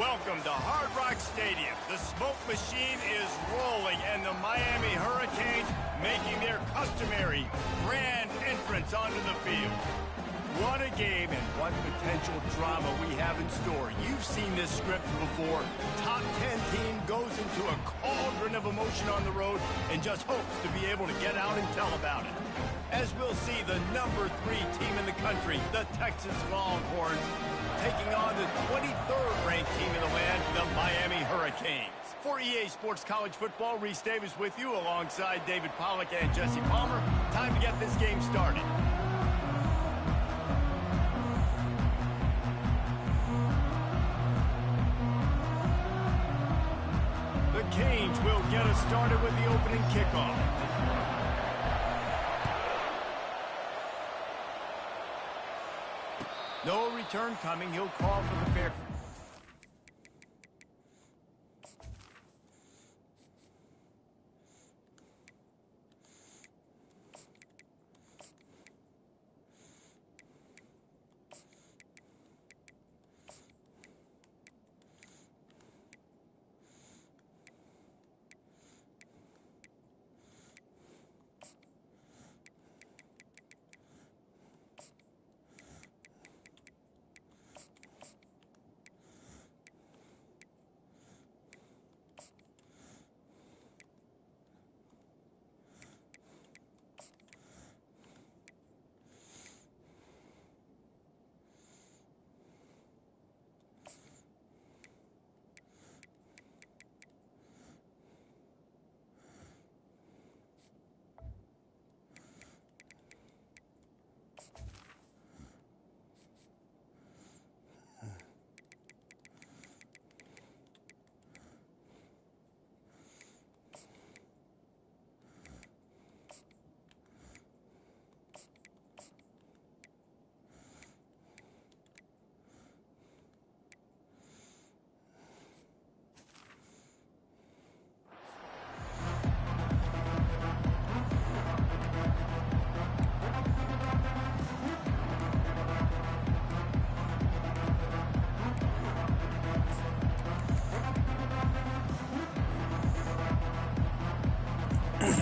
Welcome to Hard Rock Stadium. The smoke machine is rolling, and the Miami Hurricanes making their customary grand entrance onto the field. What a game and what potential drama we have in store. You've seen this script before. Top 10 team goes into a cauldron of emotion on the road and just hopes to be able to get out and tell about it. As we'll see, the number 3 team in the country, the Texas Longhorns, taking on the 23rd ranked team in the land, the Miami Hurricanes. For EA Sports College Football, Reese Davis with you alongside David Pollack and Jesse Palmer. Time to get this game started. The Canes will get us started with the opening kickoff. No return coming. He'll call for the fair.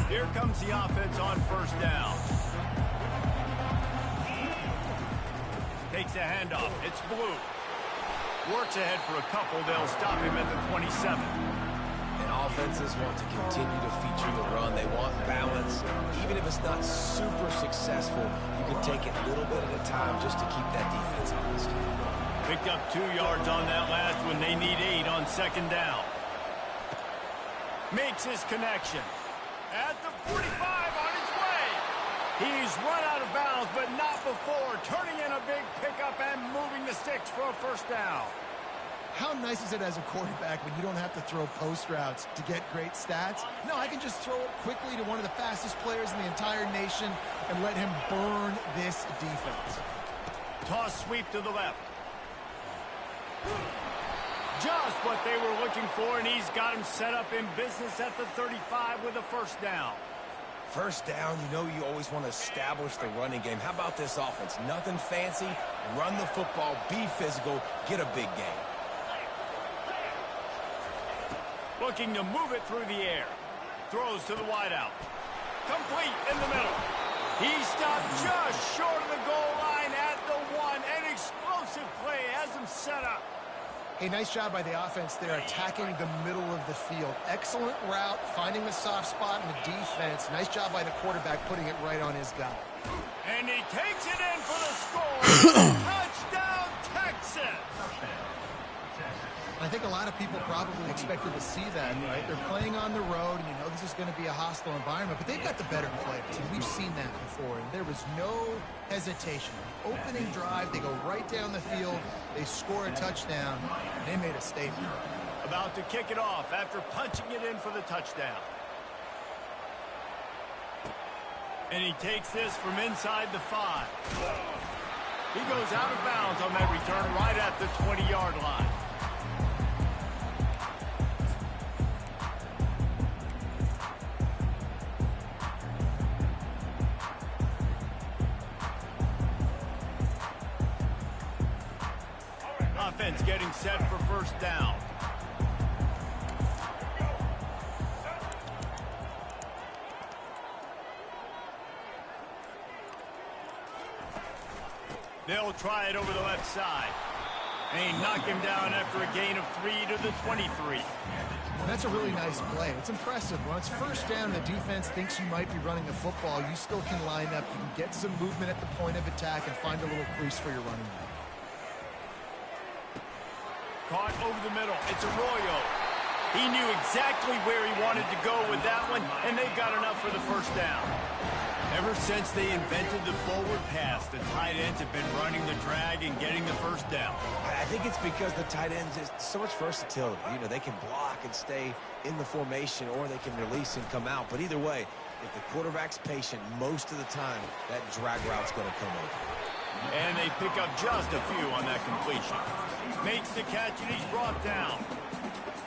Here comes the offense on first down. Takes a handoff. It's Blue. Works ahead for a couple. They'll stop him at the 27. And offenses want to continue to feature the run. They want balance. Even if it's not super successful, you can take it little bit at a time just to keep that defense honest. Picked up 2 yards on that last one. They need 8 on second down. Makes his connection. At the 45 on his way. He's run out of bounds, but not before. Turning in a big pickup and moving the sticks for a first down. How nice is it as a quarterback when you don't have to throw post routes to get great stats? No, I can just throw it quickly to one of the fastest players in the entire nation and let him burn this defense. Toss sweep to the left. Just what they were looking for, and he's got him set up in business at the 35 with a first down. First down, you know you always want to establish the running game. How about this offense? Nothing fancy. Run the football, be physical, get a big gain. Looking to move it through the air. Throws to the wideout. Complete in the middle. He stopped just short of the goal line at the 1. An explosive play has him set up. Hey, nice job by the offense there, attacking the middle of the field. Excellent route, finding the soft spot in the defense. Nice job by the quarterback putting it right on his guy. And he takes it in for the score. Touchdown, Texas! I think a lot of people probably expected to see that, right? They're playing on the road, and you know this is going to be a hostile environment, but they've got the better players, and we've seen that before, and there was no hesitation. Opening drive, they go right down the field, they score a touchdown, and they made a statement. About to kick it off after punching it in for the touchdown. And he takes this from inside the 5. He goes out of bounds on that return right at the 20-yard line. Offense getting set for first down. They'll try it over the left side. And he knocked him down after a gain of 3 to the 23. That's a really nice play. It's impressive. When it's first down, the defense thinks you might be running the football. You still can line up. You can get some movement at the point of attack and find a little crease for your running back. Caught over the middle. It's Arroyo. He knew exactly where he wanted to go with that one, and they've got enough for the first down. Ever since they invented the forward pass, the tight ends have been running the drag and getting the first down. I think it's because the tight ends is so much versatility. You know, they can block and stay in the formation, or they can release and come out. But either way, if the quarterback's patient, most of the time, that drag route's going to come over. And they pick up just a few on that completion. Makes the catch, and he's brought down.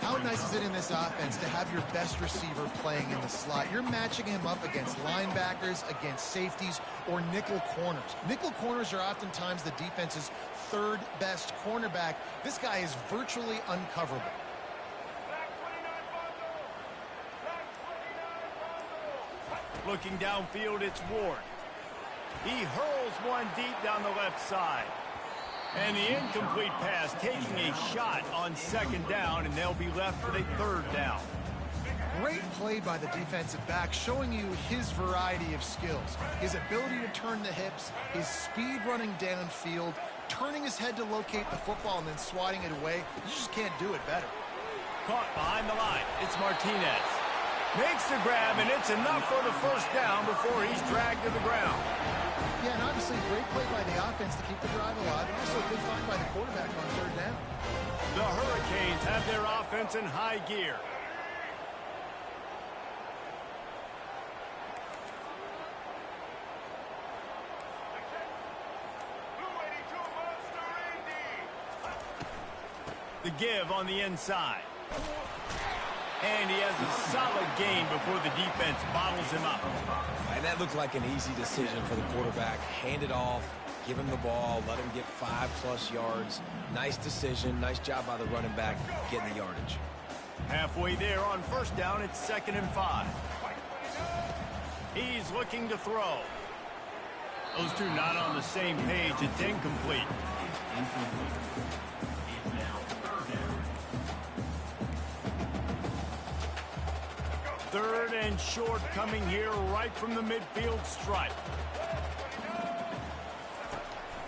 How nice is it in this offense to have your best receiver playing in the slot? You're matching him up against linebackers, against safeties, or nickel corners. Nickel corners are oftentimes the defense's third best cornerback. This guy is virtually uncoverable. Looking downfield, it's Ward. He hurls one deep down the left side. And the incomplete pass taking a shot on second down, and they'll be left with a third down. Great play by the defensive back, showing you his variety of skills. His ability to turn the hips, his speed running downfield, turning his head to locate the football and then swatting it away. You just can't do it better. Caught behind the line. It's Martinez. Makes the grab, and it's enough for the first down before he's dragged to the ground. Yeah, and obviously great play by the offense to keep the drive alive, and also a good find by the quarterback on third down. The Hurricanes have their offense in high gear. The give on the inside. And he has a solid gain before the defense bottles him up. And that looked like an easy decision for the quarterback. Hand it off, give him the ball, let him get 5+ yards. Nice decision. Nice job by the running back getting the yardage. Halfway there on first down, it's 2nd and 5. He's looking to throw. Those two not on the same page. It's incomplete. Third and short coming here right from the midfield stripe.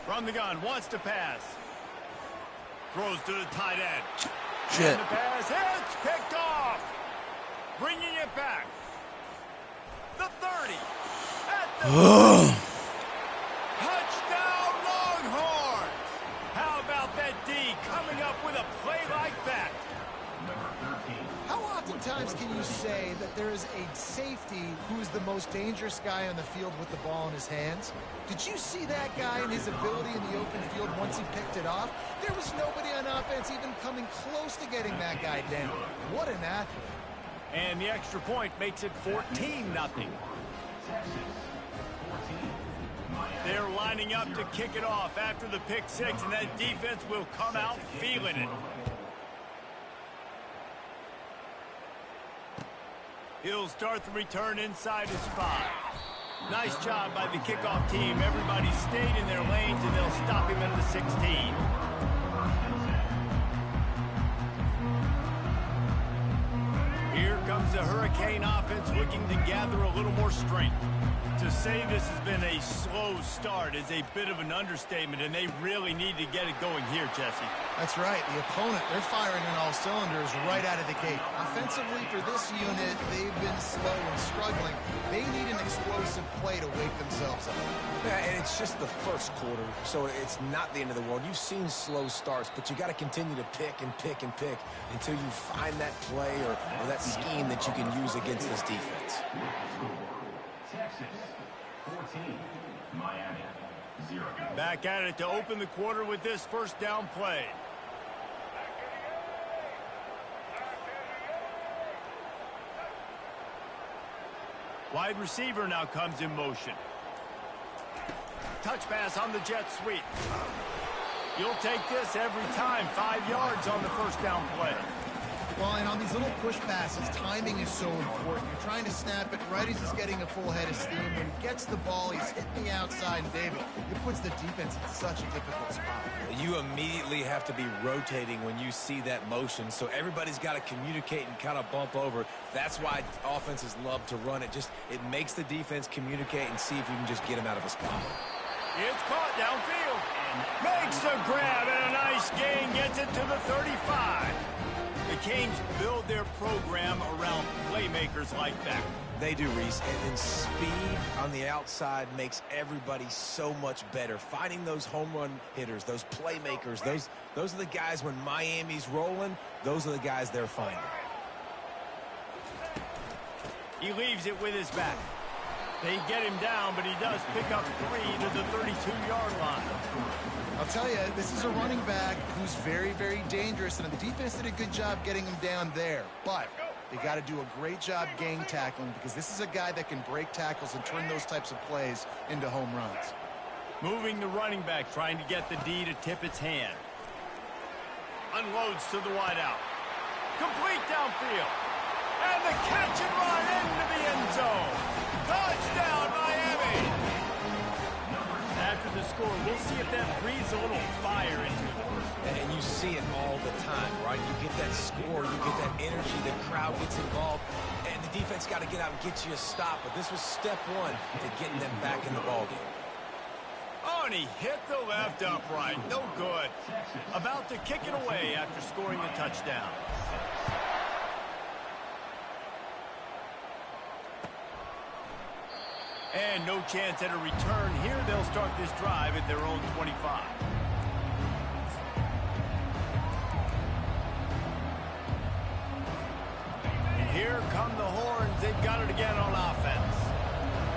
From the gun, wants to pass. Throws to the tight end. Shit. And the pass hits, picked off. Bringing it back. The 30. At the touchdown Longhorns. How about that D coming up with a play like that? How oftentimes can you say that there is a safety who is the most dangerous guy on the field with the ball in his hands? Did you see that guy and his ability in the open field once he picked it off? There was nobody on offense even coming close to getting that guy down. What an athlete. And the extra point makes it 14-0. They're lining up to kick it off after the pick six, and that defense will come out feeling it. He'll start the return inside his 5. Nice job by the kickoff team. Everybody stayed in their lanes, and they'll stop him at the 16. Here comes the Hurricane offense looking to gather a little more strength. To say this has been a slow start is a bit of an understatement, and they really need to get it going here, Jesse. That's right. The opponent, they're firing on all cylinders right out of the gate. Offensively, for this unit, they've been slow and struggling. They need an explosive play to wake themselves up. Yeah, and it's just the first quarter, so it's not the end of the world. You've seen slow starts, but you got to continue to pick and pick and pick until you find that play or that scheme that you can use against this defense. Texas 14, Miami 0. Back at it to open the quarter with this first down play. Wide receiver now comes in motion. Touch pass on the jet sweep. You'll take this every time. 5 yards on the first down play. Well, and on these little push passes, timing is so important. You're trying to snap it right as he's getting a full head of steam. When he gets the ball, he's hitting the outside, and David, it puts the defense in such a difficult spot. You immediately have to be rotating when you see that motion, so everybody's got to communicate and kind of bump over. That's why offenses love to run it. It makes the defense communicate and see if you can just get him out of a spot. It's caught downfield. Makes the grab, and a nice gain gets it to the 35. The Canes build their program around playmakers like that. They do, Reese, and then speed on the outside makes everybody so much better. Finding those home run hitters, those playmakers, those are the guys when Miami's rolling, those are the guys they're finding. He leaves it with his back. They get him down, but he does pick up 3 to the 32-yard line. I'll tell you, this is a running back who's very, very dangerous, and the defense did a good job getting him down there. But they got to do a great job gang tackling, because this is a guy that can break tackles and turn those types of plays into home runs. Moving the running back, trying to get the D to tip its hand. Unloads to the wideout. Complete downfield. And the catch and run into the end zone. Touchdown, Miami! After the score, we'll see if that breathes a little fire into them. And you see it all the time, right? You get that score, you get that energy, the crowd gets involved, and the defense got to get out and get you a stop. But this was step one to getting them back in the ballgame. Oh, and he hit the left upright. No good. About to kick it away after scoring the touchdown. And no chance at a return here. They'll start this drive at their own 25. And here come the horns. They've got it again on offense.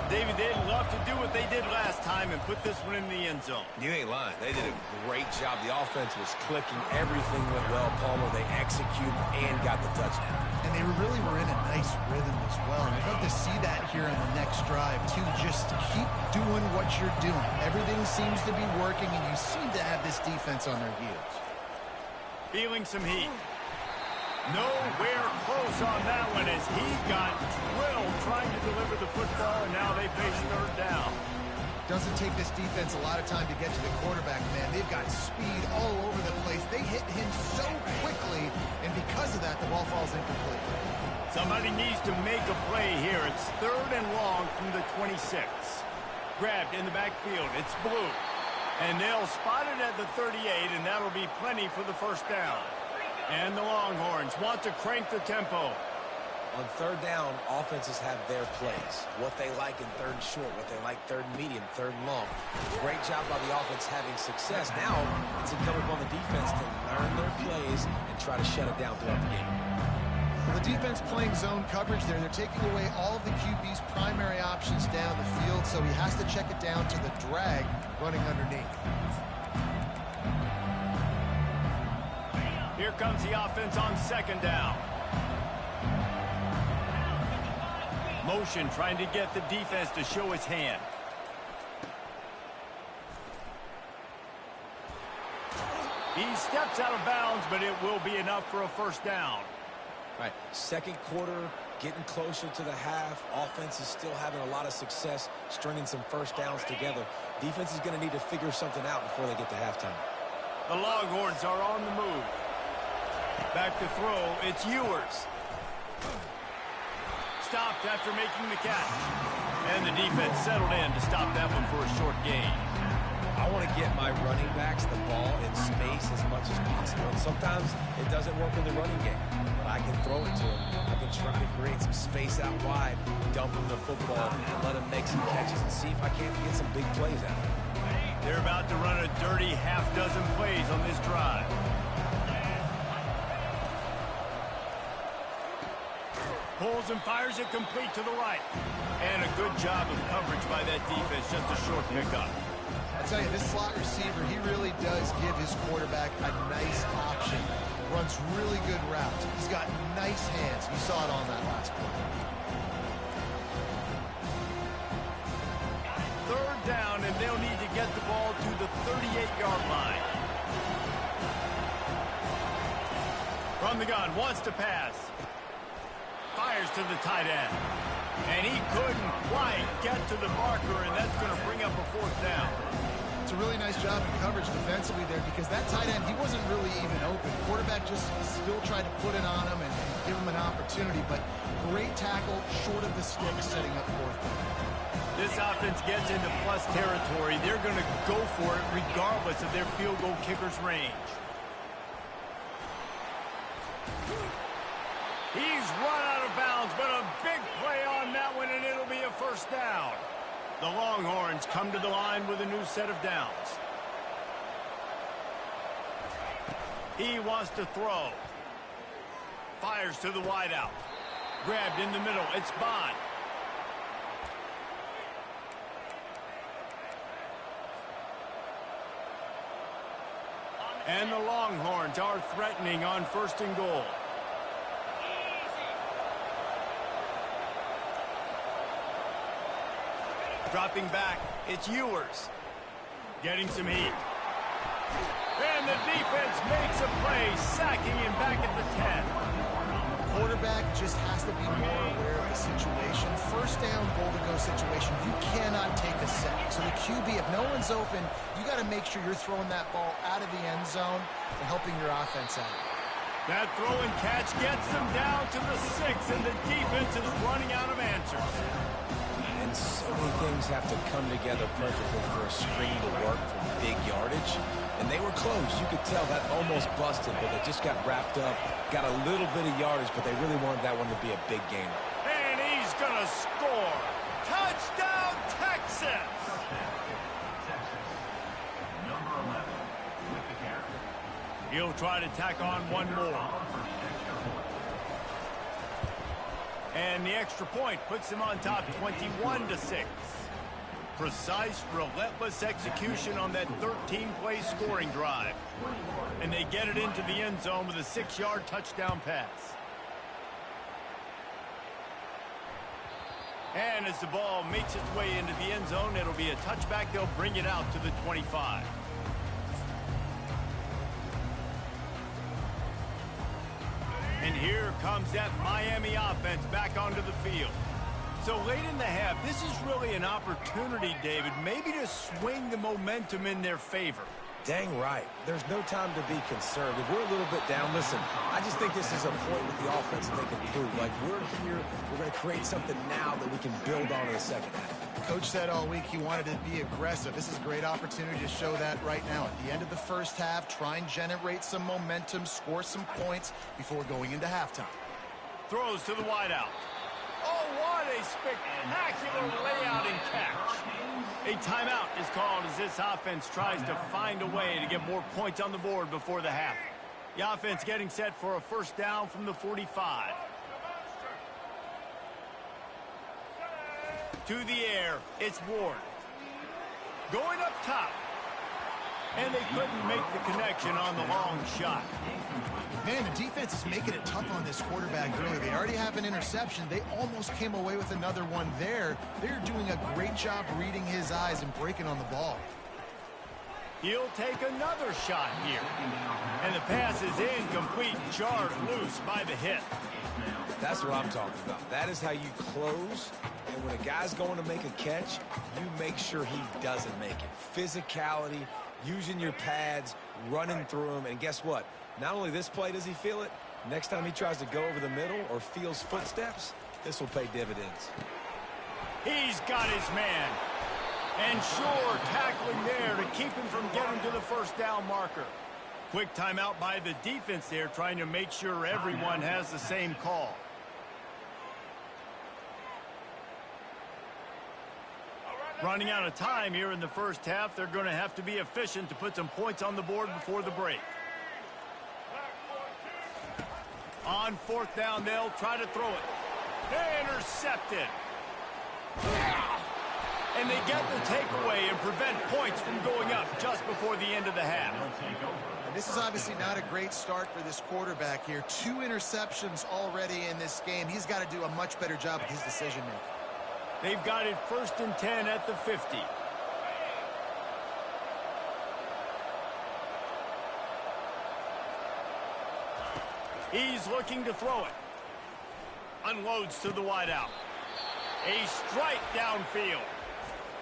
David, they'd love to do what they did last time and put this one in the end zone. You ain't lying. They did a great job. The offense was clicking. Everything went well, Palmer. They executed and got the touchdown. And they really were in a nice rhythm as well. And I'd love to see that here in the next drive, too. Just keep doing what you're doing. Everything seems to be working, and you seem to have this defense on their heels. Feeling some heat. Nowhere close on that one as he got drilled trying to deliver the football, and now they face third down. Doesn't take this defense a lot of time to get to the quarterback, man. They've got speed all over the place. They hit him so quickly, and because of that, the ball falls incomplete. Somebody needs to make a play here. It's third and long from the 26. Grabbed in the backfield. It's Blue. And they'll spot it at the 38, and that'll be plenty for the first down. And the Longhorns want to crank the tempo. On third down, offenses have their plays. What they like in third and short, what they like third and medium, third and long. Great job by the offense having success. Now it's incumbent upon the defense to learn their plays and try to shut it down throughout the game. The defense playing zone coverage there. They're taking away all of the QB's primary options down the field, so he has to check it down to the drag running underneath. Here comes the offense on second down. Motion trying to get the defense to show his hand. He steps out of bounds, but it will be enough for a first down. All right, second quarter, getting closer to the half. Offense is still having a lot of success stringing some first downs together. Defense is going to need to figure something out before they get to halftime. The Longhorns are on the move. Back to throw, it's Ewers. Stopped after making the catch. And the defense settled in to stop that one for a short gain. I want to get my running backs the ball in space as much as possible. And sometimes it doesn't work in the running game, but I can throw it to them. I can try to create some space out wide, dump them the football, and let them make some catches and see if I can't get some big plays out of it. They're about to run a dirty half-dozen plays on this drive. Pulls and fires it complete to the right. And a good job of coverage by that defense, just a short pickup. I tell you, this slot receiver, he really does give his quarterback a nice option. Runs really good routes. He's got nice hands. You saw it on that last play. Third down, and they'll need to get the ball to the 38-yard line. From the gun, wants to pass. Fires to the tight end. And he couldn't quite get to the marker, and that's going to bring up a fourth down. It's a really nice job in coverage defensively there because that tight end, he wasn't really even open. Quarterback just still tried to put it on him and give him an opportunity, but great tackle short of the stick, setting up fourth down. This offense gets into plus territory. They're going to go for it regardless of their field goal kicker's range. He's run out of bounds, but a big play on that one, and it'll be a first down. The Longhorns come to the line with a new set of downs. He wants to throw. Fires to the wideout. Grabbed in the middle. It's Bond. And the Longhorns are threatening on first and goal. Dropping back, it's Ewers. Getting some heat. And the defense makes a play, sacking him back at the 10. Quarterback just has to be more aware of the situation. First down, goal-to-go situation. You cannot take a sack. So the QB, if no one's open, you got to make sure you're throwing that ball out of the end zone and helping your offense out. That throw and catch gets them down to the 6, and the defense is running out of answers. And so many things have to come together perfectly for a screen to work for big yardage. And they were close. You could tell that almost busted, but they just got wrapped up, got a little bit of yardage, but they really wanted that one to be a big gainer. And he's going to score. Touchdown, Texas! Number 11 with the carry. He'll try to tack on one more. And the extra point puts him on top 21-6. Precise, relentless execution on that 13-play scoring drive. And they get it into the end zone with a 6-yard touchdown pass. And as the ball makes its way into the end zone, it'll be a touchback. They'll bring it out to the 25. And here comes that Miami offense back onto the field. So late in the half, this is really an opportunity, David, maybe to swing the momentum in their favor. Dang right. There's no time to be concerned. If we're a little bit down, listen, I just think this is a point with the offense that they can prove. Like, we're here, we're going to create something now that we can build on in the second half. Coach said all week he wanted to be aggressive. This is a great opportunity to show that right now. At the end of the first half, try and generate some momentum, score some points before going into halftime. Throws to the wideout. Oh, what a spectacular layout and catch. A timeout is called as this offense tries to find a way to get more points on the board before the half. The offense getting set for a first down from the 45. To the air, it's Ward. Going up top. And they couldn't make the connection on the long shot. Man, the defense is making it tough on this quarterback early. They already have an interception. They almost came away with another one there. They're doing a great job reading his eyes and breaking on the ball. He'll take another shot here. And the pass is incomplete, jarred loose by the hit. That's what I'm talking about. That is how you close. And when a guy's going to make a catch, you make sure he doesn't make it. Physicality, using your pads, running through them. And guess what? Not only this play does he feel it, next time he tries to go over the middle or feels footsteps, this will pay dividends. He's got his man. And sure, tackling there to keep him from getting to the first down marker. Quick timeout by the defense there, trying to make sure everyone has the same call. Running out of time here in the first half. They're going to have to be efficient to put some points on the board before the break. On fourth down, they'll try to throw it. Intercepted. And they get the takeaway and prevent points from going up just before the end of the half. And this is obviously not a great start for this quarterback here. 2 interceptions already in this game. He's got to do a much better job with his decision-making. They've got it 1st and 10 at the 50. He's looking to throw it. Unloads to the wideout. A strike downfield.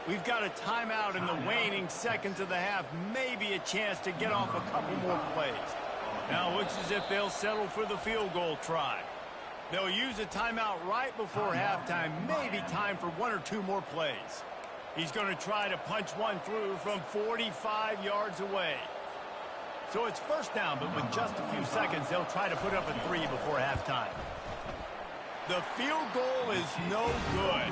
We've got a timeout in the waning seconds of the half. Maybe a chance to get off a couple more plays. Now looks as if they'll settle for the field goal try. They'll use a timeout right before halftime. Maybe time for one or two more plays. He's going to try to punch one through from 45 yards away. So it's first down, but with just a few seconds, they'll try to put up a 3 before halftime. The field goal is no good.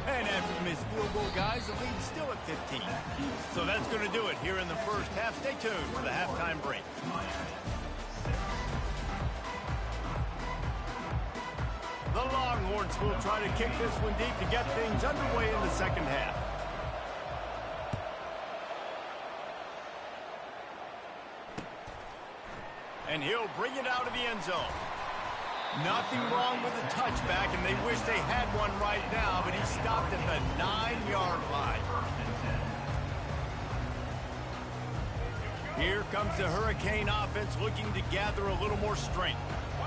And after the missed field goal, guys, the lead's still at 15. So that's going to do it here in the first half. Stay tuned for the halftime break. The Longhorns will try to kick this one deep to get things underway in the second half. And he'll bring it out of the end zone. Nothing wrong with the touchback, and they wish they had one right now, but he stopped at the 9-yard line. Here comes the Hurricane offense looking to gather a little more strength.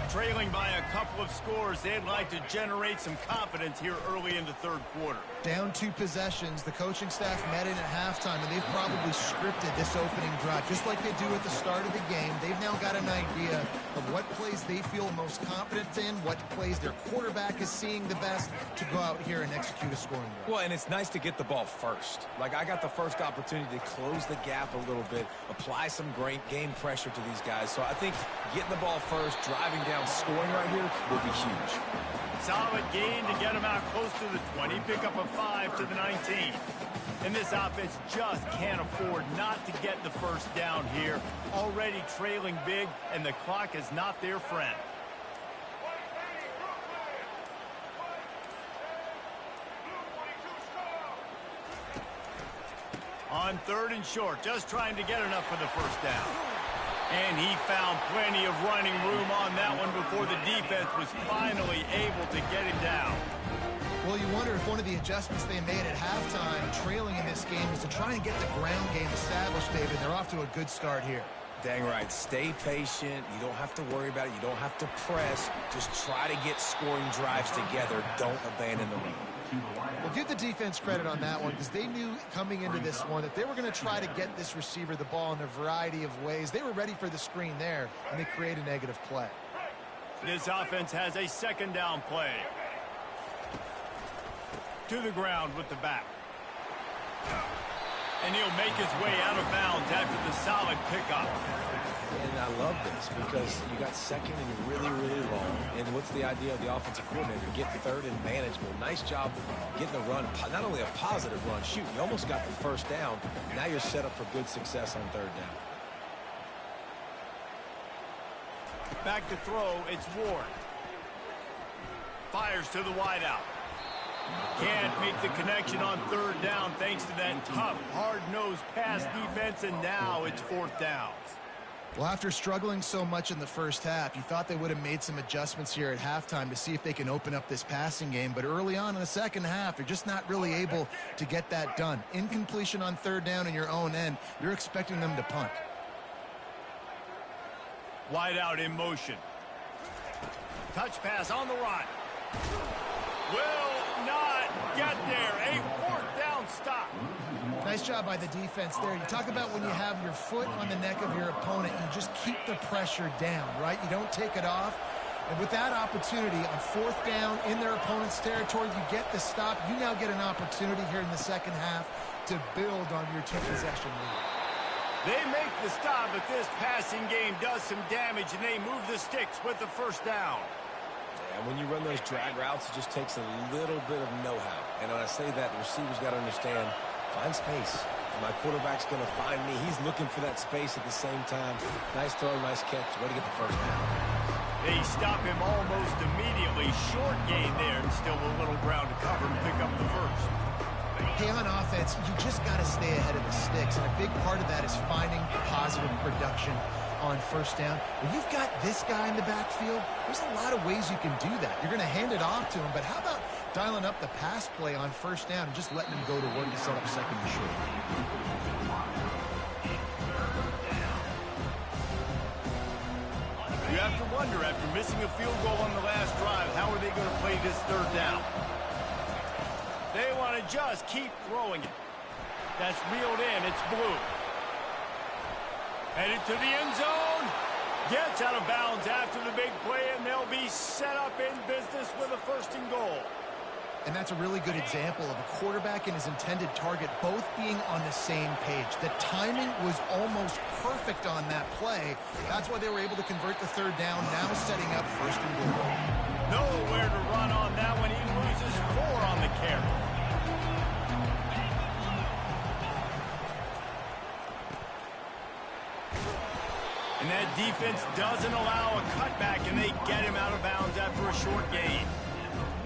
Trailing by a couple of scores, they'd like to generate some confidence here early in the third quarter. Down 2 possessions, the coaching staff met in at halftime, and they've probably scripted this opening drive. Just like they do at the start of the game, they've now got an idea of what plays they feel most confident in, what plays their quarterback is seeing the best to go out here and execute a scoring drive. Well, and it's nice to get the ball first. Like, I got the first opportunity to close the gap a little bit, apply some great game pressure to these guys. So I think getting the ball first, driving down, scoring right here will be huge. Solid gain to get him out close to the 20. Pick up a 5 to the 19. And this offense just can't afford not to get the first down here. Already trailing big, and the clock is not their friend. On 3rd and short, just trying to get enough for the first down. And he found plenty of running room on that one before the defense was finally able to get him down. Well, you wonder if one of the adjustments they made at halftime, trailing in this game, is to try and get the ground game established, David. They're off to a good start here. Dang right. Stay patient. You don't have to worry about it. You don't have to press. Just try to get scoring drives together. Don't abandon the run. Well, give the defense credit on that one, because they knew coming into this one that they were going to try to get this receiver the ball in a variety of ways. They were ready for the screen there, and they create a negative play. This offense has a second down play. To the ground with the back. And he'll make his way out of bounds after the solid pickup. And I love this because you got second and really, really long. And what's the idea of the offensive coordinator? Get third and manageable. Nice job getting the run. Not only a positive run, shoot, you almost got the first down. Now you're set up for good success on 3rd down. Back to throw, it's Ward. Fires to the wideout. Can't make the connection on 3rd down thanks to that tough, hard-nosed pass defense, and now it's 4th down. Well, after struggling so much in the first half, you thought they would have made some adjustments here at halftime to see if they can open up this passing game. But early on in the second half, they're just not really able to get that done. Incompletion on 3rd down in your own end, you're expecting them to punt. Wide out in motion. Touch pass on the run. Will not get there. A 4th down stop. Nice job by the defense there. You talk about when you have your foot on the neck of your opponent, you just keep the pressure down, right? You don't take it off. And with that opportunity on 4th down in their opponent's territory, you get the stop. You now get an opportunity here in the second half to build on your 2-possession lead. They make the stop, but this passing game does some damage, and they move the sticks with the first down. And when you run those drag routes, it just takes a little bit of know-how. And when I say that, the receivers got to understand, find space. My quarterback's going to find me. He's looking for that space at the same time. Nice throw, nice catch. Way to get the first down. They stop him almost immediately. Short gain there, and still a little ground to cover and pick up the first. Hey, on offense, you just got to stay ahead of the sticks, and a big part of that is finding positive production on first down. When you've got this guy in the backfield, there's a lot of ways you can do that. You're going to hand it off to him, but how about dialing up the pass play on first down and just letting him go to work to set up second and short? You have to wonder, after After missing a field goal on the last drive, how are they going to play this third down? They want to just keep throwing it. That's reeled in. It's Blue. Headed to the end zone. Gets out of bounds after the big play, and they'll be set up in business with a 1st and goal. And that's a really good example of a quarterback and his intended target both being on the same page. The timing was almost perfect on that play. That's why they were able to convert the 3rd down, now setting up 1st and goal. Nowhere to run on that one. He loses 4 on the carry. And that defense doesn't allow a cutback, and they get him out of bounds after a short gain.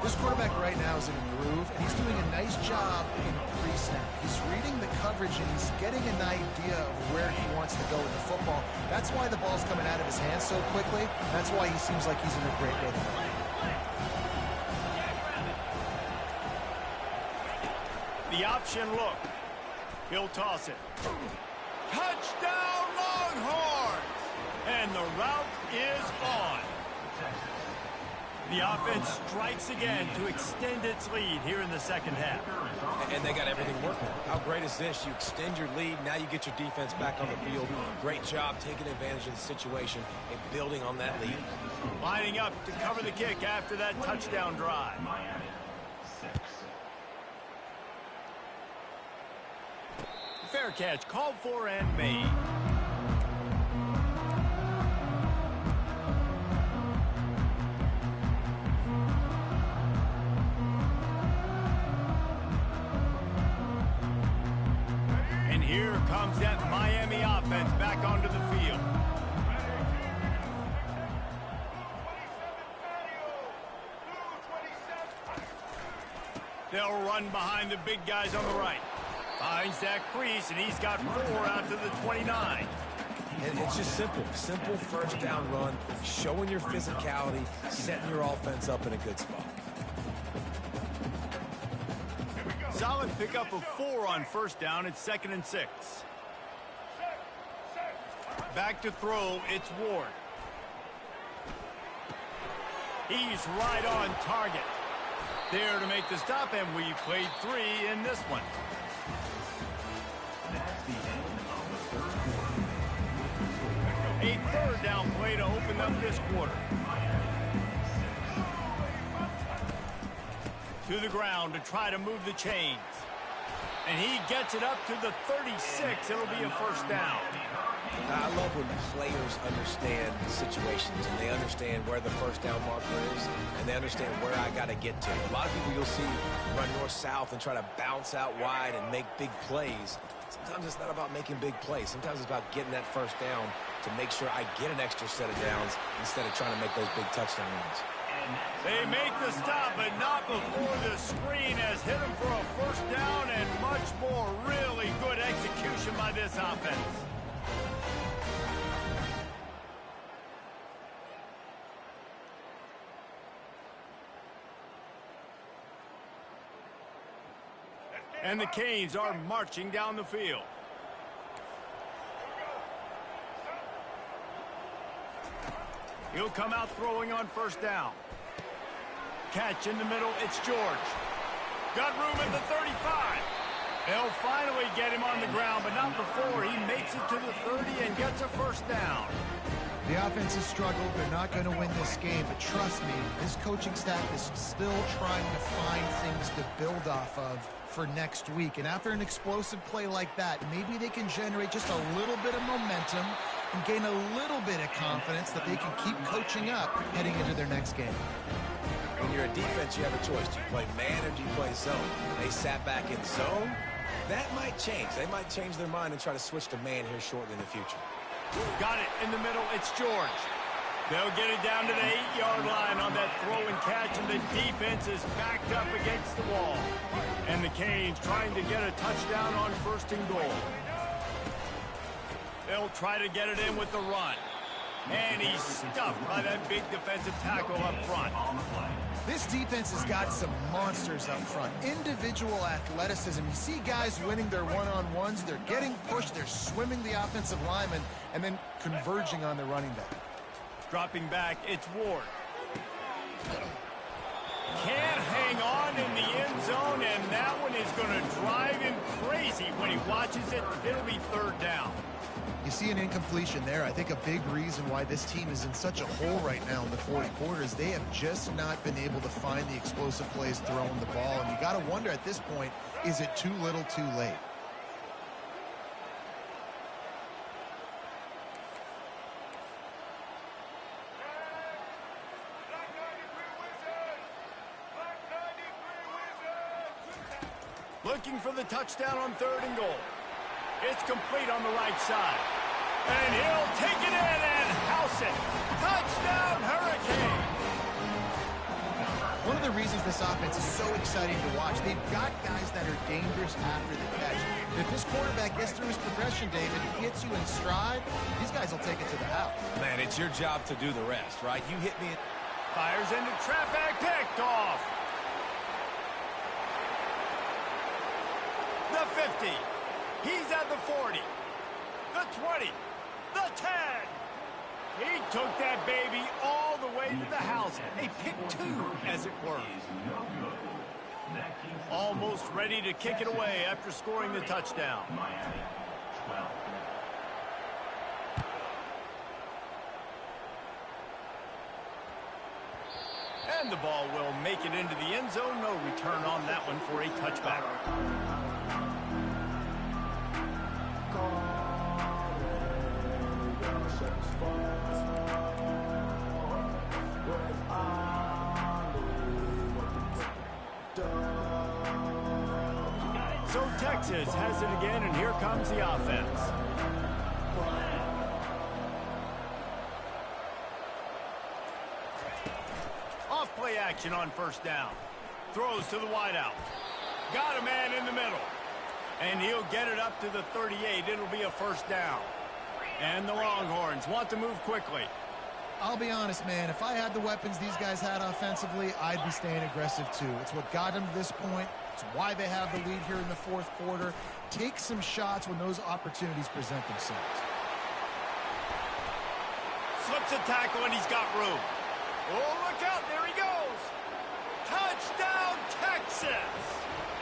This quarterback right now is in a groove, and he's doing a nice job in pre-snap. He's reading the coverage, and he's getting an idea of where he wants to go with the football. That's why the ball's coming out of his hands so quickly. That's why he seems like he's in a great rhythm. The option look. He'll toss it. Touchdown, Longhorns! And the route is on. The offense strikes again to extend its lead here in the 2nd half. And they got everything working. How great is this? You extend your lead, now you get your defense back on the field. Great job taking advantage of the situation and building on that lead. Lining up to cover the kick after that touchdown drive. Fair catch, called for and made. And here comes that Miami offense back onto the field. They'll run behind the big guys on the right. Finds that crease, and he's got 4 out to the 29. And it's just simple. Simple 1st down run, showing your physicality, setting your offense up in a good spot. Solid pickup of 4 on 1st down. It's 2nd and 6. Back to throw. It's Ward. He's right on target. There to make the stop, and we played 3 in this one. A 3rd down play to open up this quarter. To the ground to try to move the chains. And he gets it up to the 36. It'll be a 1st down. I love when players understand situations and they understand where the 1st down marker is and they understand where I got to get to. A lot of people you'll see run north-south and try to bounce out wide and make big plays. Sometimes it's not about making big plays. Sometimes it's about getting that 1st down to make sure I get an extra set of downs instead of trying to make those big touchdown runs. They make the stop, but not before the screen has hit him for a 1st down, and much more really good execution by this offense. And the Canes are marching down the field. He'll come out throwing on 1st down. Catch in the middle, it's George. Got room at the 35. They'll finally get him on the ground, but not before he makes it to the 30 and gets a 1st down. The offense has struggled. They're not going to win this game, but trust me, this coaching staff is still trying to find things to build off of for next week. And after an explosive play like that, maybe they can generate just a little bit of momentum and gain a little bit of confidence that they can keep coaching up heading into their next game. When you're a defense, you have a choice. Do you play man or do you play zone? They sat back in zone. That might change. They might change their mind and try to switch to man here shortly in the future. Got it in the middle. It's George. They'll get it down to the 8-yard line on that throw and catch, and the defense is backed up against the wall. And the Canes trying to get a touchdown on 1st and goal. They'll try to get it in with the run. And he's stuffed by that big defensive tackle up front. This defense has got some monsters up front. Individual athleticism. You see guys winning their one-on-ones. They're getting pushed. They're swimming the offensive lineman and then converging on the running back. Dropping back, it's Ward. Can't hang on in the end zone, and that one is going to drive him crazy when he watches it. It'll be third down. You see an incompletion there. I think a big reason why this team is in such a hole right now in the fourth quarter is they have just not been able to find the explosive plays throwing the ball. And you got to wonder at this point, is it too little too late? Looking for the touchdown on 3rd and goal. It's complete on the right side. And he'll take it in and house it. Touchdown, Hurricane! One of the reasons this offense is so exciting to watch, they've got guys that are dangerous after the catch. If this quarterback gets through his progression, David, gets you in stride, these guys will take it to the house. Man, it's your job to do the rest, right? You hit me. Fires into traffic, picked off. The 50. He's at the 40. The 20. The 10. He took that baby all the way to the house. A pick 2, as it were. Almost ready to kick it away after scoring the touchdown. And the ball will make it into the end zone. No return on that one for a touchback. So Texas has it again, and here comes the offense. Off play action on 1st down. Throws to the wideout. Got a man in the middle. And he'll get it up to the 38. It'll be a 1st down. And the Longhorns want to move quickly. I'll be honest, man, if I had the weapons these guys had offensively, I'd be staying aggressive too. It's what got them to this point. It's why they have the lead here in the 4th quarter. Take some shots when those opportunities present themselves. Slips a tackle, and he's got room. Oh, look out. There he goes. Touchdown, Texas.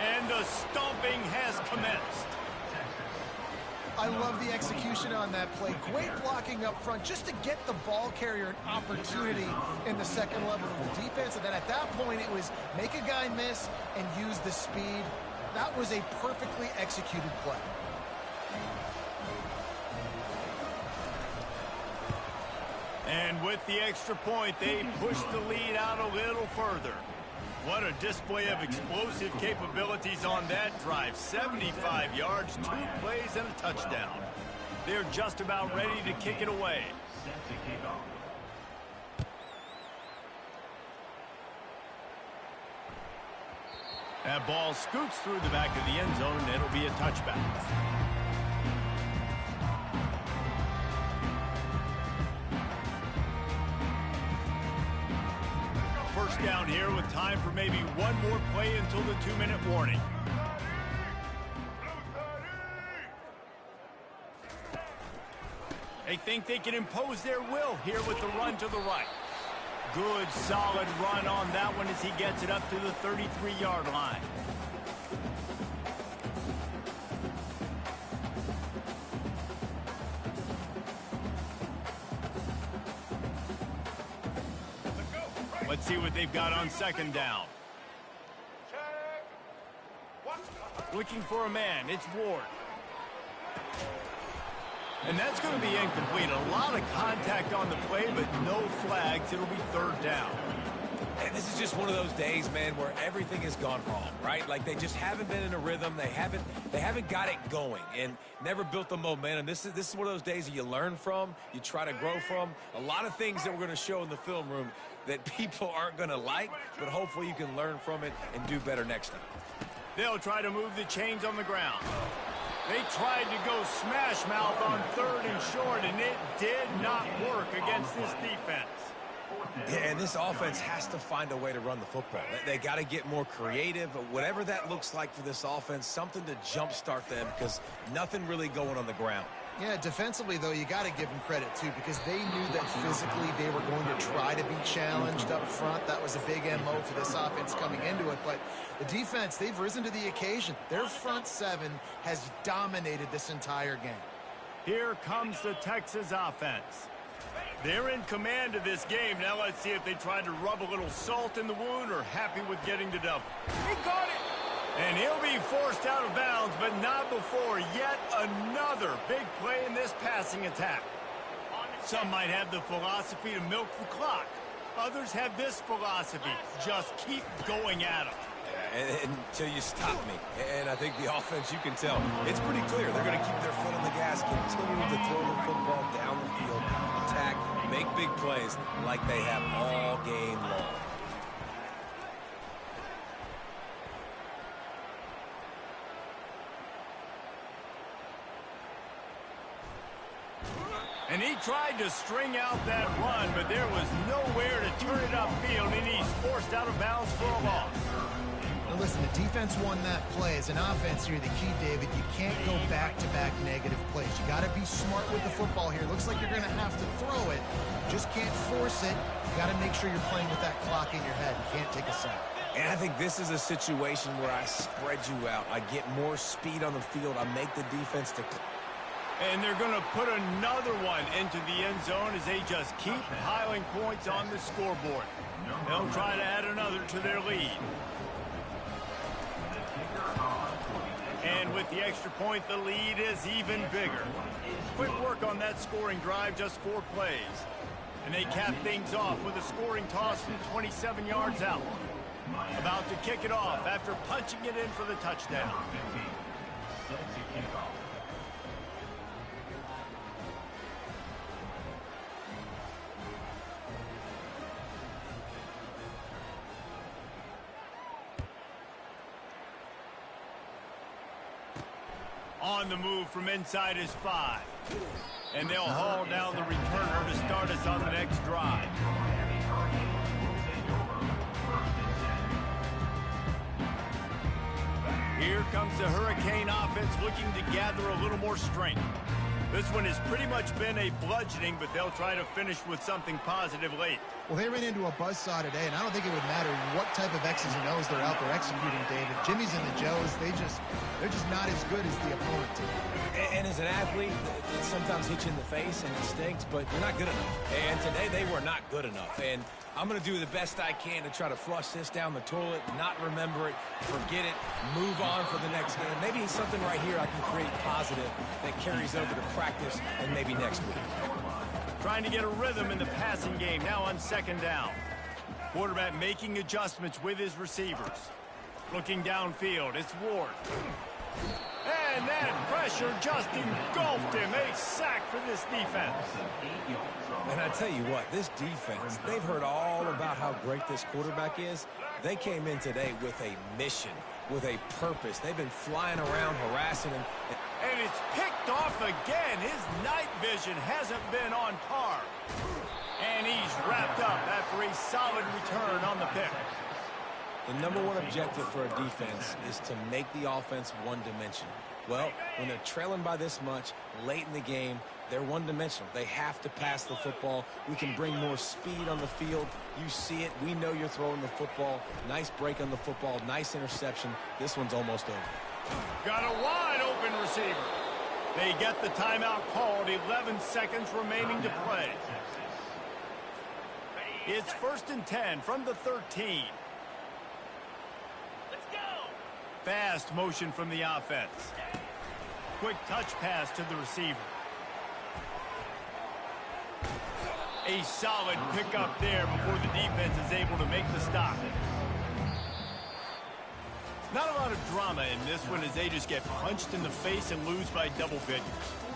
And the stomping has commenced. I love the execution on that play. Great blocking up front just to get the ball carrier an opportunity in the 2nd level of the defense. And then at that point, it was make a guy miss and use the speed. That was a perfectly executed play. And with the extra point, they push the lead out a little further. What a display of explosive capabilities on that drive. 75 yards, 2 plays, and a touchdown. They're just about ready to kick it away. That ball scoots through the back of the end zone, and it'll be a touchback. First down here with time for maybe one more play until the 2-minute warning. They think they can impose their will here with the run to the right. Good, solid run on that one as he gets it up to the 33-yard line. Let's see what they've got on 2nd down. Looking for a man. It's Ward. And that's going to be incomplete. A lot of contact on the play, but no flags. It'll be 3rd down. And this is just one of those days, man, where everything has gone wrong, right? Like they just haven't been in a rhythm. They haven't got it going and never built the momentum. This is one of those days that you learn from, you try to grow from. A lot of things that we're going to show in the film room that people aren't going to like, but hopefully you can learn from it and do better next time. They'll try to move the chains on the ground. They tried to go smash mouth on 3rd and short, and it did not work against this defense. Yeah, and this offense has to find a way to run the football. They got to get more creative, whatever that looks like for this offense, something to jumpstart them because nothing really going on the ground. Yeah, defensively, though, you got to give them credit, too, because they knew that physically they were going to try to be challenged up front. That was a big MO for this offense coming into it. But the defense, they've risen to the occasion. Their front seven has dominated this entire game. Here comes the Texas offense. They're in command of this game. Now let's see if they try to rub a little salt in the wound or happy with getting the double. He got it! And he'll be forced out of bounds, but not before yet another big play in this passing attack. Some might have the philosophy to milk the clock. Others have this philosophy, just keep going at them. Until you stop me. And I think the offense, you can tell, it's pretty clear. They're going to keep their foot on the gas, continue to throw the football down the field, attack, make big plays like they have all game long. And he tried to string out that run, but there was nowhere to turn it upfield, and he's forced out of bounds for a loss. Now listen, the defense won that play. As an offense here, the key, David, you can't go back-to-back negative plays. You got to be smart with the football here. Looks like you're going to have to throw it. Just can't force it. You got to make sure you're playing with that clock in your head. You can't take a sack. And I think this is a situation where I spread you out. I get more speed on the field. I make the defense to... And they're going to put another one into the end zone as they just keep piling points on the scoreboard. They'll try to add another to their lead. And with the extra point, the lead is even bigger. Quick work on that scoring drive, just 4 plays. And they cap things off with a scoring toss from 27 yards out. About to kick it off after punching it in for the touchdown. On the move from inside his 5. And they'll haul down the returner to start us on the next drive. Here comes the Hurricane offense looking to gather a little more strength. This one has pretty much been a bludgeoning, but they'll try to finish with something positive late. Well, they ran into a buzzsaw today, and I don't think it would matter what type of X's and O's they're out there executing, David. Jimmy's and the Joes, they're just not as good as the opponent team. And as an athlete, it sometimes hits you in the face and it stinks, but you're not good enough. And today they were not good enough. And I'm going to do the best I can to try to flush this down the toilet, not remember it, forget it, move on for the next game. Maybe something right here I can create positive that carries over to practice and maybe next week. Trying to get a rhythm in the passing game now on 2nd down. Quarterback making adjustments with his receivers. Looking downfield, it's Ward. And that pressure just engulfed him. A sack for this defense. And I tell you what, this defense, they've heard all about how great this quarterback is. They came in today with a mission, with a purpose. They've been flying around, harassing him. And it's picked off again. His night vision hasn't been on par. And he's wrapped up after a solid return on the pick. The number one objective for a defense is to make the offense one-dimensional. Well, when they're trailing by this much late in the game, they're one-dimensional. They have to pass the football. We can bring more speed on the field. You see it. We know you're throwing the football. Nice break on the football. Nice interception. This one's almost over. Got a wide-open receiver. They get the timeout called. 11 seconds remaining to play. It's 1st and 10 from the 13. Fast motion from the offense. Quick touch pass to the receiver. A solid pickup there before the defense is able to make the stop. Not a lot of drama in this one as they just get punched in the face and lose by double figures.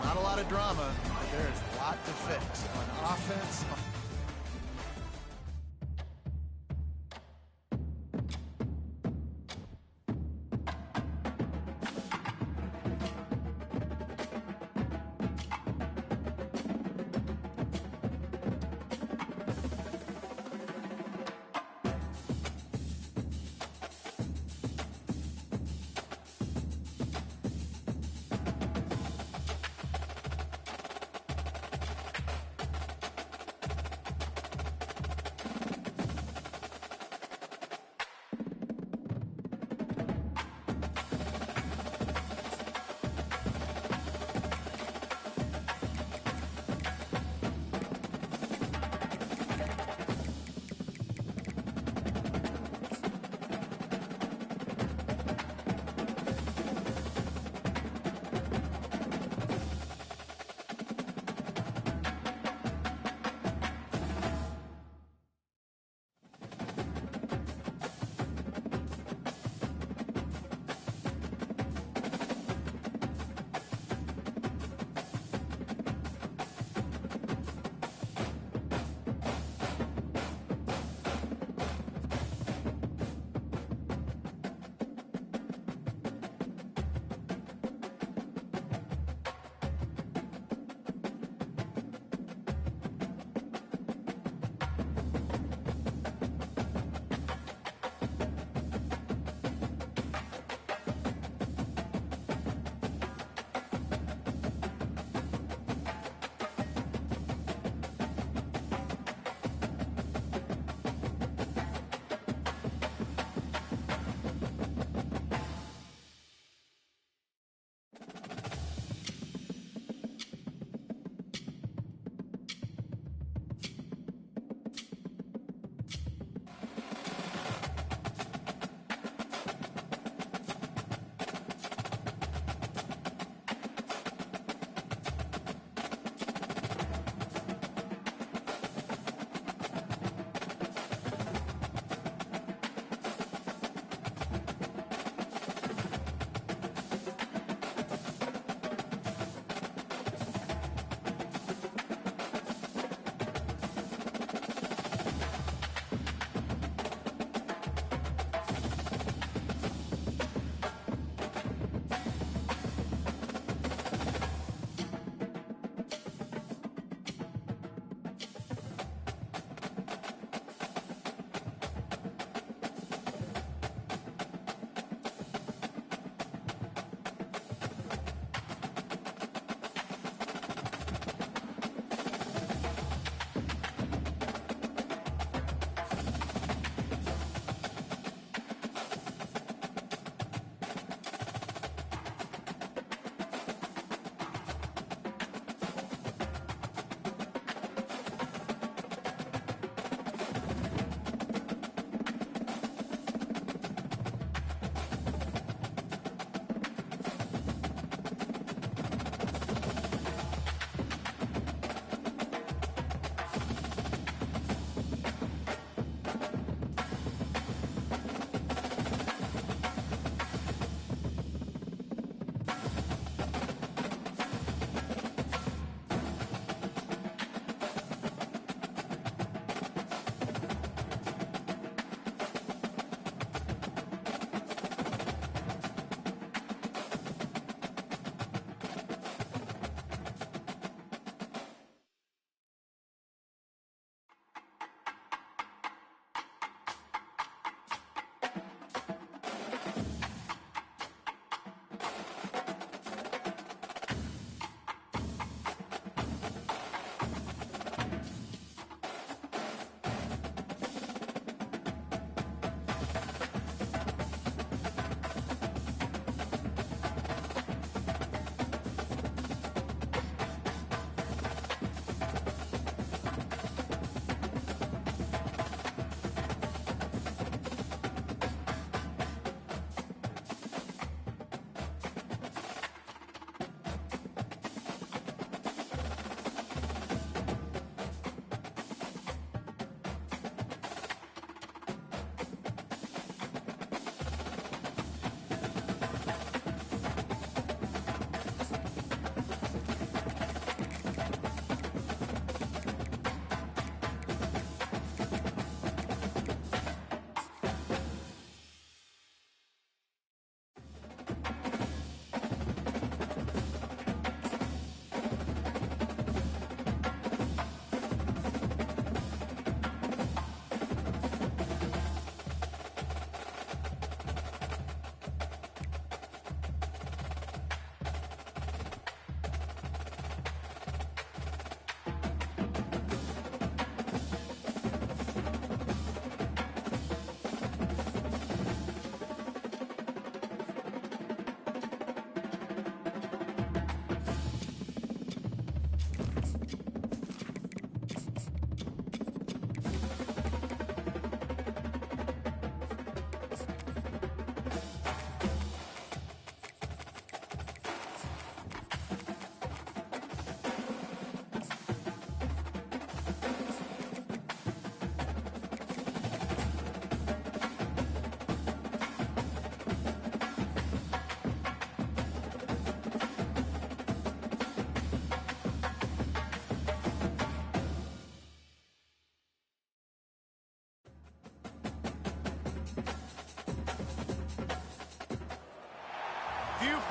Not a lot of drama, but there's a lot to fix on offense.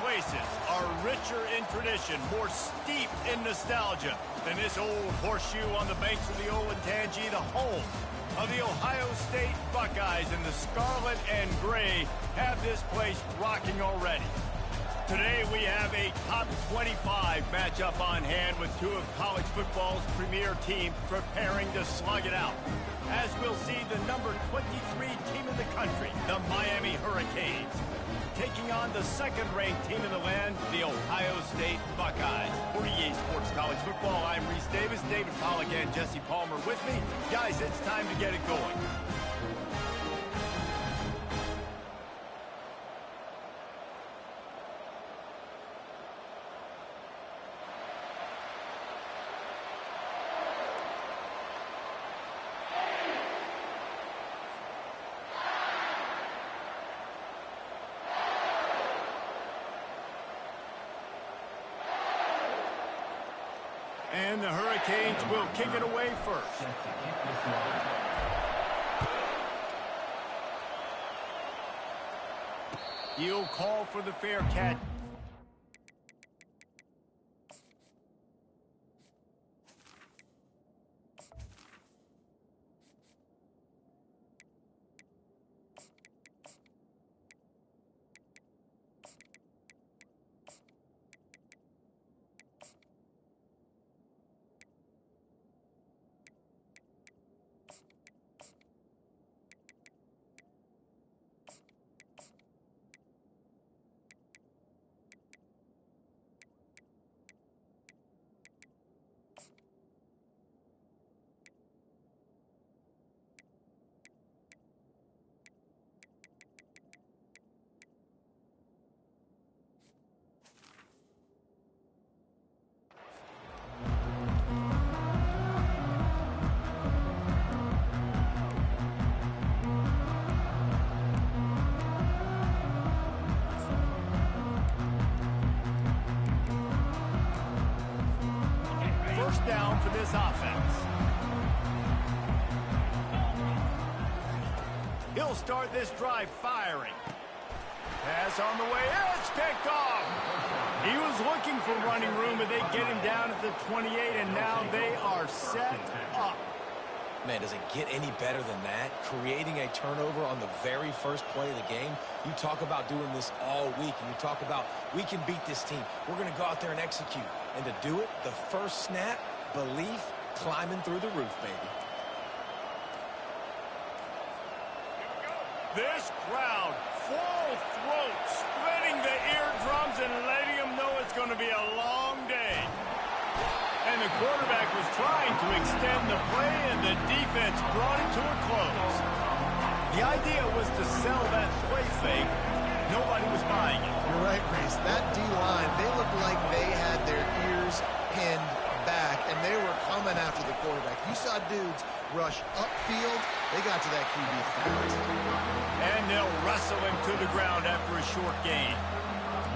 places are richer in tradition, more steep in nostalgia than this old horseshoe on the banks of the Olentangy, the home of the Ohio State Buckeyes. And the scarlet and gray have this place rocking already. Today we have a top 25 matchup on hand with two of college football's premier teams preparing to slug it out. As we'll see the number 23 team in the country, the Miami Hurricanes, taking on the second-ranked team in the land, the Ohio State Buckeyes. For EA Sports College Football, I'm Reese Davis, David Pollack, and Jesse Palmer with me. Guys, it's time to get it going. And the Hurricanes will kick it away first. He'll call for the fair catch. Down for this offense. He'll start this drive firing. Pass on the way. It's picked off. He was looking for running room, but they get him down at the 28, and now they are set up. Man, does it get any better than that? Creating a turnover on the very first play of the game. You talk about doing this all week, and you talk about, we can beat this team. We're going to go out there and execute. And to do it, the first snap, belief climbing through the roof, baby. This crowd, full throat, splitting the eardrums and letting them know it's going to be a long day. And the quarterback was trying to extend the play, and the defense brought it to a close. The idea was to sell that play fake. Nobody was buying it. You're right, Reese. That D-line, they looked like they had their ears pinned back, and they were coming after the quarterback. You saw dudes rush upfield. They got to that QB fast. And they'll wrestle him to the ground after a short gain.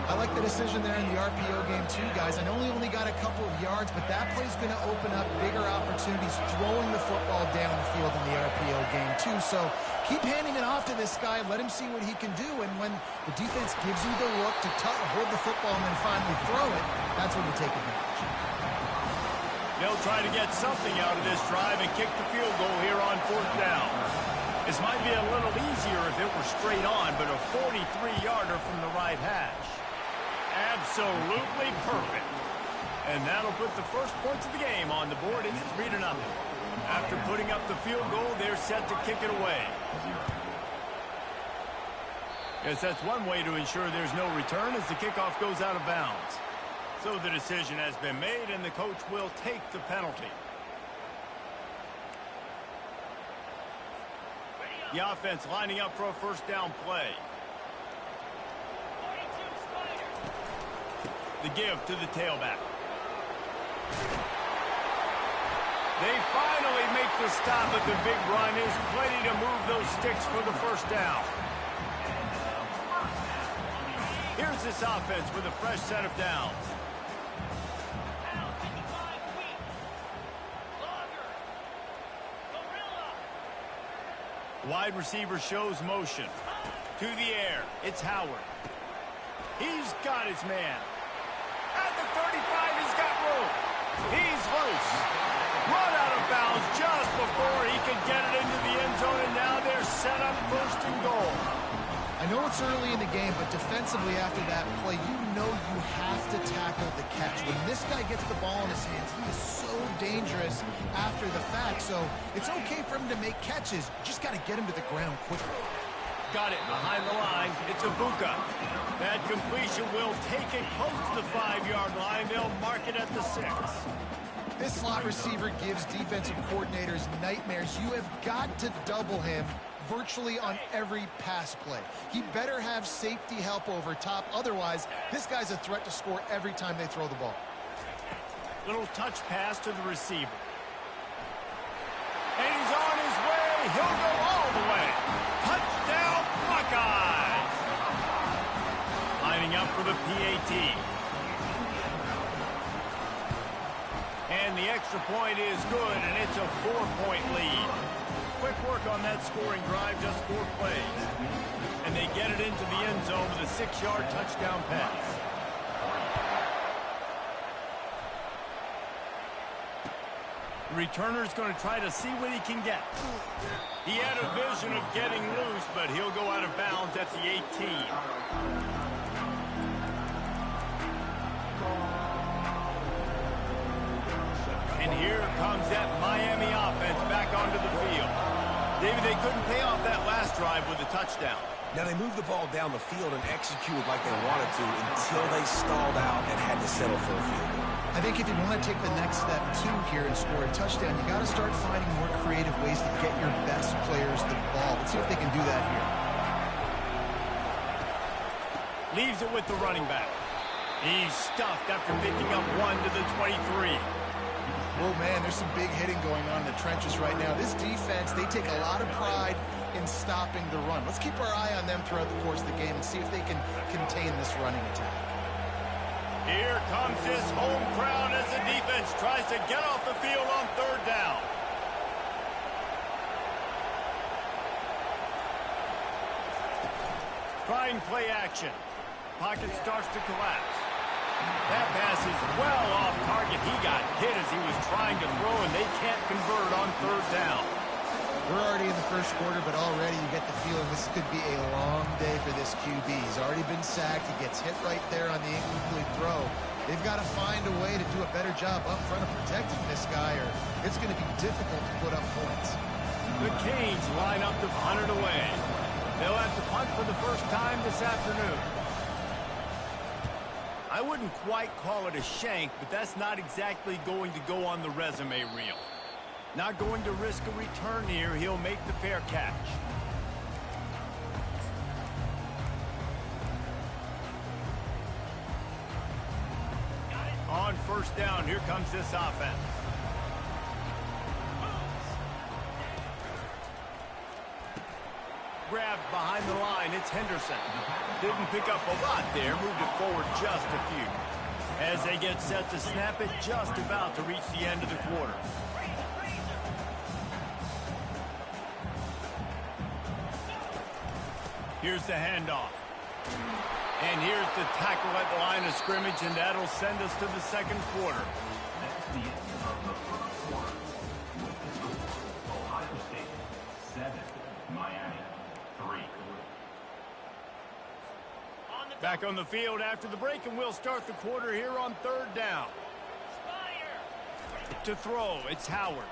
I like the decision there in the RPO game too, guys. I know he only got a couple of yards, but that play's going to open up bigger opportunities throwing the football down the field in the RPO game too. So keep handing it off to this guy. Let him see what he can do. And when the defense gives you the look to hold the football and then finally throw it, that's when you take advantage. They'll try to get something out of this drive and kick the field goal here on fourth down. This might be a little easier if it were straight on, but a 43-yarder from the right hash. Absolutely perfect. And that'll put the first points of the game on the board. It's 3-0. After putting up the field goal, they're set to kick it away. Guess that's one way to ensure there's no return as the kickoff goes out of bounds. So the decision has been made, and the coach will take the penalty. The offense lining up for a first down play. The give to the tailback. They finally make the stop, but the big run is plenty to move those sticks for the first down. Here's this offense with a fresh set of downs. Wide receiver shows motion. To the air, it's Howard. He's got his man. At the 35, he's got room. He's loose. Run out of bounds just before he could get it into the end zone, and now they're set up first and goal. I know it's early in the game, but defensively after that play, you know you have to tackle the catch. When this guy gets the ball in his hands, he is so dangerous after the fact. So it's okay for him to make catches. You just got to get him to the ground quickly. Got it behind the line. It's Ibuka. That completion will take it close to the 5-yard line. They'll mark it at the 6. This slot receiver gives defensive coordinators nightmares. You have got to double him virtually on every pass play. He better have safety help over top. Otherwise, this guy's a threat to score every time they throw the ball. Little touch pass to the receiver. And he's on his way. He'll go all the way. Touchdown, Buckeyes! Lining up for the PAT. And the extra point is good, and it's a 4-point lead. Quick work on that scoring drive, just 4 plays. And they get it into the end zone with a 6-yard touchdown pass. The returner's going to try to see what he can get. He had a vision of getting loose, but he'll go out of bounds at the 18. And here comes that Miami offense back onto the field. David, they couldn't pay off that last drive with a touchdown. Now they moved the ball down the field and executed like they wanted to until they stalled out and had to settle for a field goal. I think if you want to take the next step, too, here and score a touchdown, you got to start finding more creative ways to get your best players the ball. Let's see if they can do that here. Leaves it with the running back. He's stuffed after picking up 1 to the 23. Oh, man, there's some big hitting going on in the trenches right now. This defense, they take a lot of pride in stopping the run. Let's keep our eye on them throughout the course of the game and see if they can contain this running attack. Here comes his home crowd as the defense tries to get off the field on 3rd down. Trying play action. Pocket starts to collapse. That pass is well off target. He got hit as he was trying to throw, and they can't convert on 3rd down. We're already in the first quarter, but already you get the feeling this could be a long day for this QB. He's already been sacked. He gets hit right there on the incomplete throw. They've got to find a way to do a better job up front of protecting this guy, or it's going to be difficult to put up points. The Canes line up to punt it away. They'll have to punt for the first time this afternoon. I wouldn't quite call it a shank, but that's not exactly going to go on the resume reel. Not going to risk a return here. He'll make the fair catch. On 1st down, here comes this offense. Grabbed behind the line, it's Henderson. Didn't pick up a lot there, moved it forward just a few. As they get set to snap it, just about to reach the end of the quarter. Here's the handoff. And here's the tackle at the line of scrimmage, and that'll send us to the 2nd quarter. That's the end of the 1st quarter. With the score, Ohio State 7, Miami 3. Back on the field after the break, and we'll start the quarter here on 3rd down. To throw, it's Howard.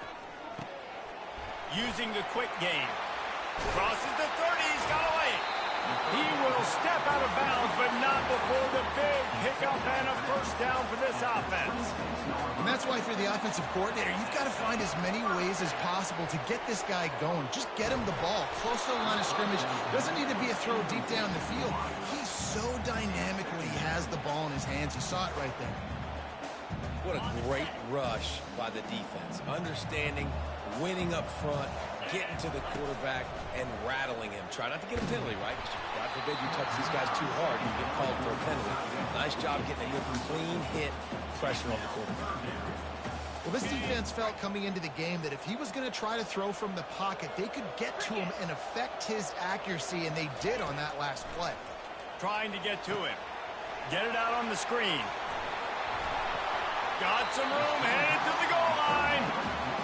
Using the quick game. Crosses the 30, he's got away. He will step out of bounds, but not before the big pickup and a 1st down for this offense. And that's why, if you're the offensive coordinator, you've got to find as many ways as possible to get this guy going. Just get him the ball close to the line of scrimmage. Doesn't need to be a throw deep down the field. He's so dynamic when he has the ball in his hands. You saw it right there. What a great rush by the defense. Understanding, winning up front, getting to the quarterback, and rattling him. Try not to get a penalty, right? Because God forbid you touch these guys too hard, you get called for a penalty. Nice job getting a good clean hit, pressure on the quarterback. Well, this defense felt coming into the game that if he was going to try to throw from the pocket, they could get to him and affect his accuracy, and they did on that last play. Trying to get to him. Get it out on the screen. Got some room, headed to the goal line.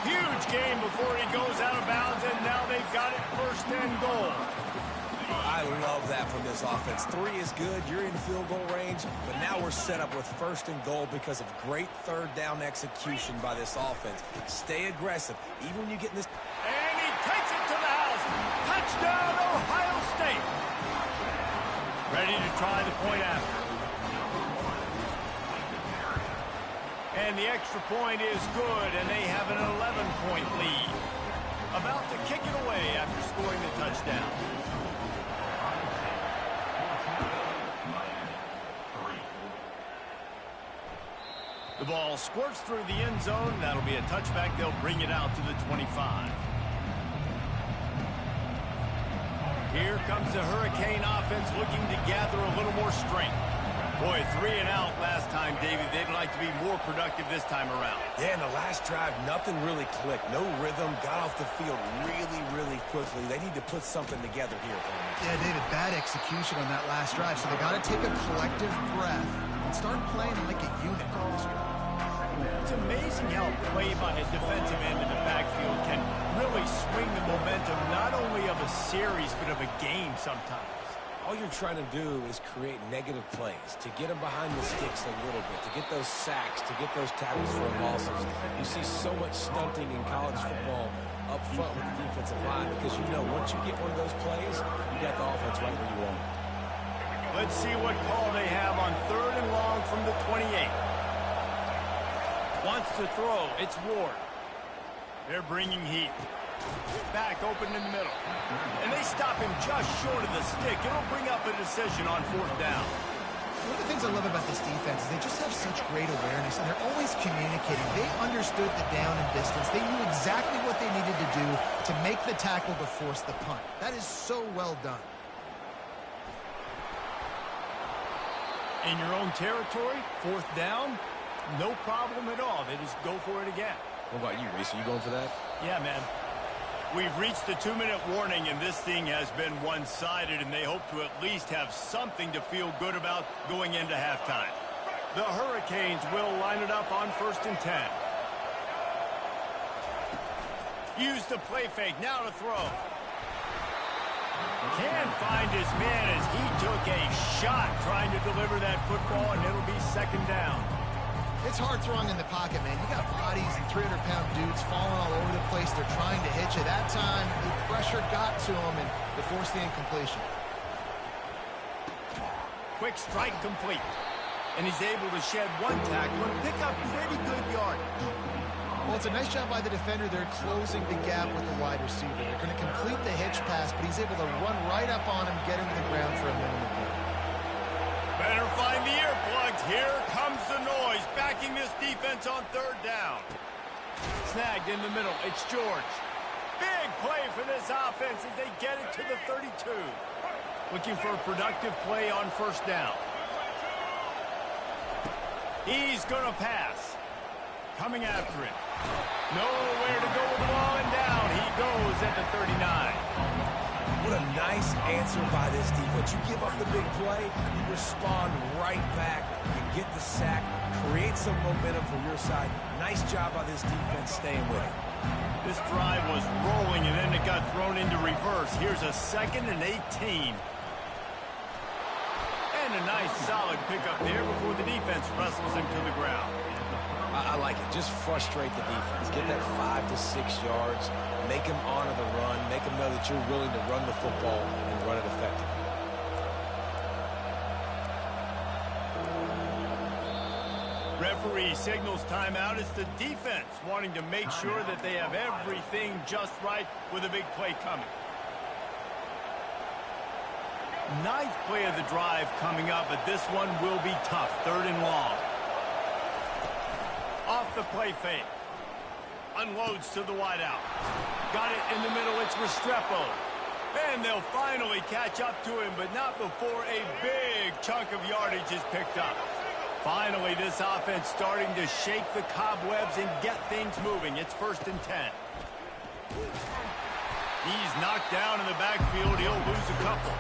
Huge gain before he goes out of bounds, and now they've got it first and goal. I love that from this offense. 3 is good. You're in field goal range, but now we're set up with first and goal because of great third down execution by this offense. Stay aggressive, even when you get in this. And he takes it to the house. Touchdown, Ohio State. Ready to try the point after. And the extra point is good, and they have an 11-point lead. About to kick it away after scoring the touchdown. The ball squirts through the end zone. That'll be a touchback. They'll bring it out to the 25. Here comes the Hurricane offense looking to gather a little more strength. Boy, 3 and out last time, David. They'd like to be more productive this time around. Yeah, in the last drive, nothing really clicked. No rhythm. Got off the field really quickly. They need to put something together here. Yeah, David, bad execution on that last drive. So they got to take a collective breath and start playing like a unit on this drive. It's amazing how play by a defensive end in the backfield can really swing the momentum not only of a series but of a game sometimes. All you're trying to do is create negative plays, to get them behind the sticks a little bit, to get those sacks, to get those tackles for losses. You see so much stunting in college football up front with the defensive line because you know once you get one of those plays, you got the offense right where you want it. Let's see what call they have on 3rd and long from the 28. Wants to throw. It's Ward. They're bringing heat. Back open in the middle. And they stop him just short of the stick. It'll bring up a decision on 4th down. One of the things I love about this defense is they just have such great awareness, and they're always communicating. They understood the down and distance. They knew exactly what they needed to do to make the tackle to force the punt. That is so well done. In your own territory, 4th down, no problem at all. They just go for it again. What about you, Reese? Are you going for that? Yeah, man. We've reached the 2-minute warning, and this thing has been one-sided, and they hope to at least have something to feel good about going into halftime. The Hurricanes will line it up on 1st and 10. Use the play fake. Now to throw. Can't find his man as he took a shot trying to deliver that football, and it'll be 2nd down. It's hard throwing in the pocket, man. You got bodies and 300-pound dudes falling all over the place. They're trying to hit you. That time, the pressure got to him, and they forced the incompletion. Quick strike complete. And he's able to shed 1 tackle and pick up pretty good yardage. Well, it's a nice job by the defender. They're closing the gap with the wide receiver. They're going to complete the hitch pass, but he's able to run right up on him, get him to the ground for a minimum gain. Better find the earplugs. Here comes the noise, backing this defense on 3rd down. Snagged in the middle. It's George. Big play for this offense as they get it to the 32. Looking for a productive play on 1st down. He's going to pass. Coming after it. Nowhere to go with the ball, and down he goes at the 39. What a nice answer by this defense. You give up the big play, you respond right back, you get the sack, create some momentum from your side. Nice job by this defense staying with it. This drive was rolling, and then it got thrown into reverse. Here's a 2nd and 18. And a nice solid pickup there before the defense wrestles him to the ground. I like it. Just frustrate the defense. Get that 5 to 6 yards. Make them honor the run. Make them know that you're willing to run the football and run it effectively. Referee signals timeout. It's the defense wanting to make sure that they have everything just right with a big play coming. 9th play of the drive coming up, but this one will be tough. 3rd and long. Off the play fake. Unloads to the wideout. Got it in the middle. It's Restrepo. And they'll finally catch up to him, but not before a big chunk of yardage is picked up. Finally, this offense starting to shake the cobwebs and get things moving. It's 1st and 10. He's knocked down in the backfield. He'll lose a couple.